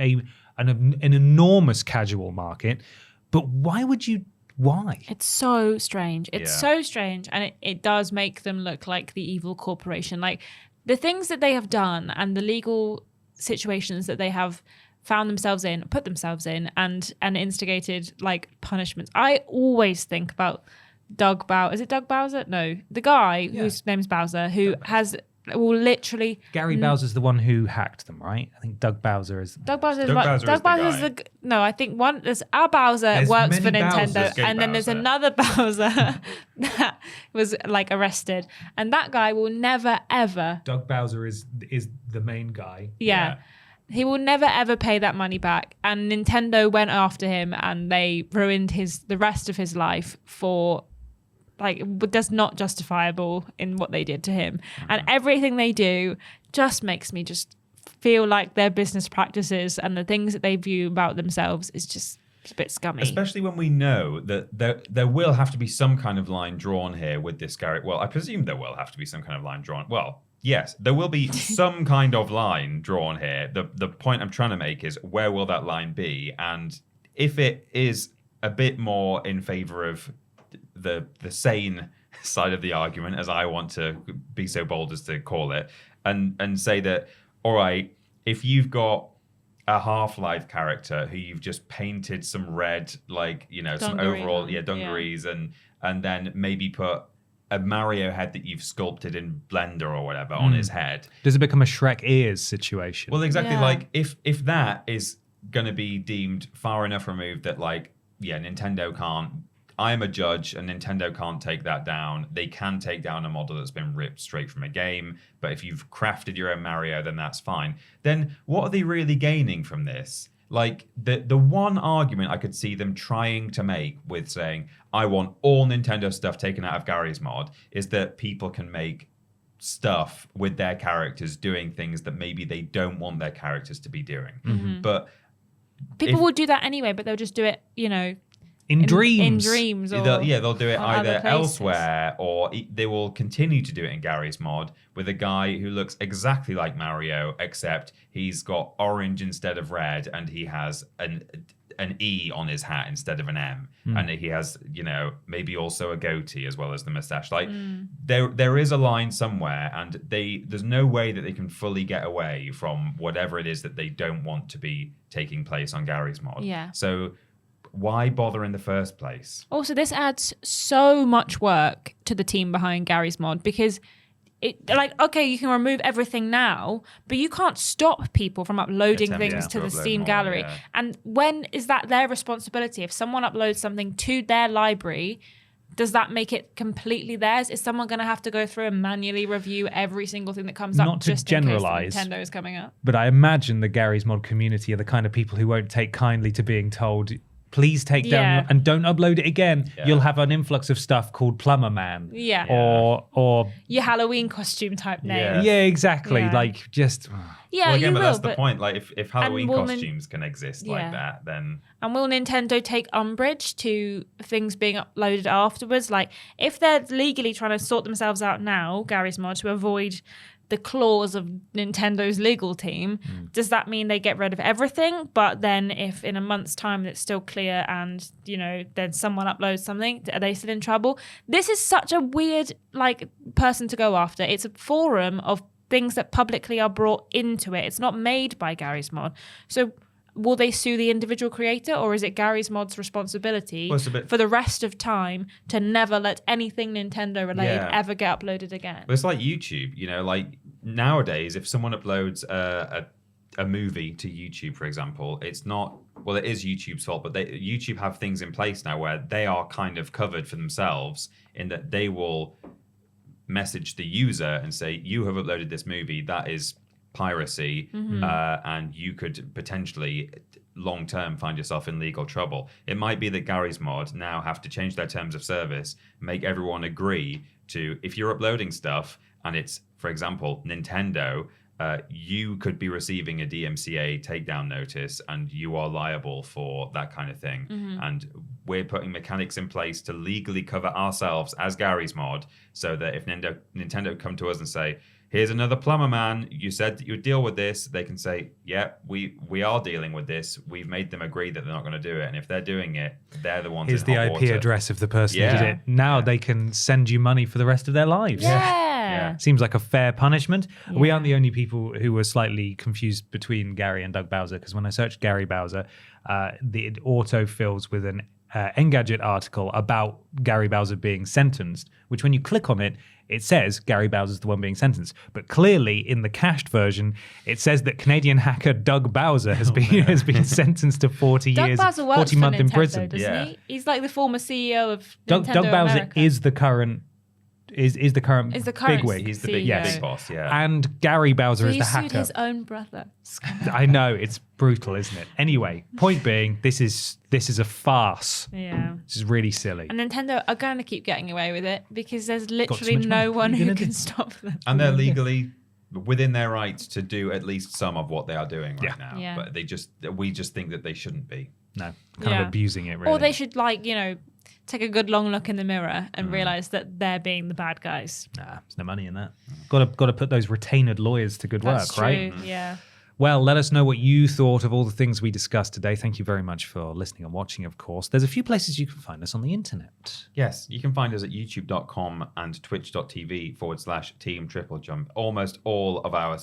enormous casual market. But why? It's so strange. So strange. And it does make them look like the evil corporation. Like the things that they have done and the legal situations that they have put themselves in and instigated like punishments. I always think about Doug Bowser. Is it Doug Bowser? No. The guy whose name's Bowser, who will literally... Gary Bowser's the one who hacked them, right? I think Doug Bowser is... Doug Bowser's the... No, I think there's our Bowser works for Nintendo, and then there's another Bowser that was like arrested. And that guy will never, ever... Doug Bowser is the main guy. Yeah. He will never, ever pay that money back. And Nintendo went after him and they ruined the rest of his life for... that's not justifiable in what they did to him. And everything they do just makes me just feel like their business practices and the things that they view about themselves is just a bit scummy. Especially when we know that there will have to be some kind of line drawn here with this Garry. Well, I presume there will have to be some kind of line drawn. Well, yes, there will be some kind of line drawn here. The point I'm trying to make is, where will that line be? And if it is a bit more in favor of the sane side of the argument, as I want to be so bold as to call it, and say that, all right, if you've got a Half-Life character who you've just painted some red, some overall dungarees, and then maybe put a Mario head that you've sculpted in Blender or whatever on his head. Does it become a Shrek ears situation? Well, exactly. If that is going to be deemed far enough removed that Nintendo can't I am a judge and Nintendo can't take that down. They can take down a model that's been ripped straight from a game, but if you've crafted your own Mario, then that's fine. Then what are they really gaining from this? Like, the one argument I could see them trying to make with saying, I want all Nintendo stuff taken out of Garry's mod, is that people can make stuff with their characters doing things that maybe they don't want their characters to be doing. But people will do that anyway, but they'll just do it, in dreams. In dreams. Or they'll do it on other either places. elsewhere, or they will continue to do it in Garry's mod with a guy who looks exactly like Mario, except he's got orange instead of red, and he has an E on his hat instead of an M, and he has, maybe also a goatee as well as the mustache. Like there is a line somewhere, and there's no way that they can fully get away from whatever it is that they don't want to be taking place on Garry's mod. Yeah. So why bother in the first place? Also, this adds so much work to the team behind Garry's mod, because okay, you can remove everything now, but you can't stop people from uploading things to the Steam gallery. Yeah. And when is that their responsibility? If someone uploads something to their library, does that make it completely theirs? Is someone going to have to go through and manually review every single thing that comes up? Not to just generalize, in case Nintendo is coming up? but I imagine the Garry's Mod community are the kind of people who won't take kindly to being told, please take down and don't upload it again. Yeah. You'll have an influx of stuff called Plumber Man. Yeah. Or Your Halloween costume type name. yeah, exactly. Yeah. Like, just Yeah, well, again, you but will. that's the point. Like, if Halloween will costumes can exist like that, then And will Nintendo take umbrage to things being uploaded afterwards? Like, if they're legally trying to sort themselves out now, Garry's Mod, to avoid the claws of Nintendo's legal team, does that mean they get rid of everything? But then if in a month's time it's still clear and, then someone uploads something, are they still in trouble? This is such a weird, person to go after. It's a forum of things that publicly are brought into it. It's not made by Garry's Mod. So will they sue the individual creator, or is it Garry's Mod's responsibility for the rest of time to never let anything Nintendo related ever get uploaded again? Well, it's like YouTube, like nowadays, if someone uploads a movie to YouTube, for example, it's not, well, it is YouTube's fault, but YouTube have things in place now where they are kind of covered for themselves, in that they will message the user and say, you have uploaded this movie, that is piracy, and you could potentially long-term find yourself in legal trouble. It might be that Garry's Mod now have to change their terms of service, make everyone agree to, if you're uploading stuff and it's, for example, Nintendo, you could be receiving a DMCA takedown notice and you are liable for that kind of thing. And we're putting mechanics in place to legally cover ourselves as Garry's Mod, so that if Nintendo come to us and say, here's another Plumber Man, you said that you would deal with this, they can say, yeah, we are dealing with this. We've made them agree that they're not going to do it. And if they're doing it, they're the ones here's in the hot IP water. address of the person who did it. Now they can send you money for the rest of their lives. Yeah. Seems like a fair punishment. We aren't the only people who were slightly confused between Garry and Doug Bowser, because when I searched Garry Bowser, it auto fills with an Engadget article about Garry Bowser being sentenced, which when you click on it, it says Garry Bowser's the one being sentenced. But clearly, in the cached version, it says that Canadian hacker Doug Bowser has been sentenced to 40 Doug years, Bowser works 40 for month Nintendo, in prison. doesn't he? He's like the former CEO of Nintendo Doug Bowser America. is the current bigwig. He's the CEO. big boss, And Garry Bowser So is he the sued hacker. his own brother. I know, it's brutal, isn't it? Anyway, point being, this is a farce. Yeah. This is really silly. And Nintendo are going to keep getting away with it because there's literally much money. no one What are you who gonna can do? stop them. And they're legally within their rights to do at least some of what they are doing right now. Yeah. But we just think that they shouldn't be. No, kind of abusing it, really. Or they should take a good long look in the mirror and realize that they're being the bad guys. Nah, there's no money in that. Got to put those retained lawyers to good That's work, right? true, yeah. Well, let us know what you thought of all the things we discussed today. Thank you very much for listening and watching, of course. There's a few places you can find us on the internet. Yes, you can find us at youtube.com and twitch.tv/Team TripleJump. Almost all of our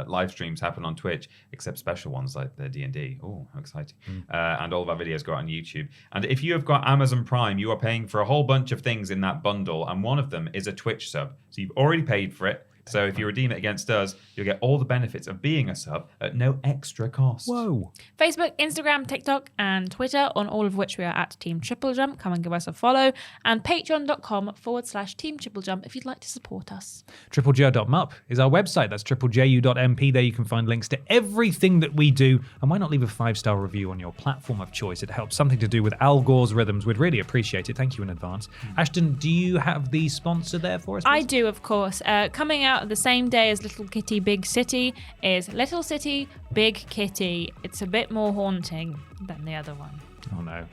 live streams happen on Twitch, except special ones like the D&D. Oh, how exciting. And all of our videos go out on YouTube. And if you have got Amazon Prime, you are paying for a whole bunch of things in that bundle, and one of them is a Twitch sub. So you've already paid for it. So if you redeem it against us, you'll get all the benefits of being a sub at no extra cost. Whoa. Facebook, Instagram, TikTok, and Twitter, on all of which we are at Team TripleJump. Come and give us a follow. And patreon.com/Team TripleJump if you'd like to support us. TripleJ.mup is our website. That's triplejU.mp. There you can find links to everything that we do. And why not leave a 5-star review on your platform of choice? It helps. Something to do with Al Gore's rhythms. We'd really appreciate it. Thank you in advance. Ashton, do you have the sponsor there for us, please? I do, of course. Coming out the same day as Little Kitty Big City is Little City Big Kitty. It's a bit more haunting than the other one. Oh, no.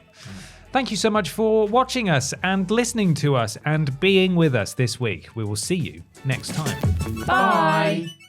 Thank you so much for watching us and listening to us and being with us this week. We will see you next time. Bye.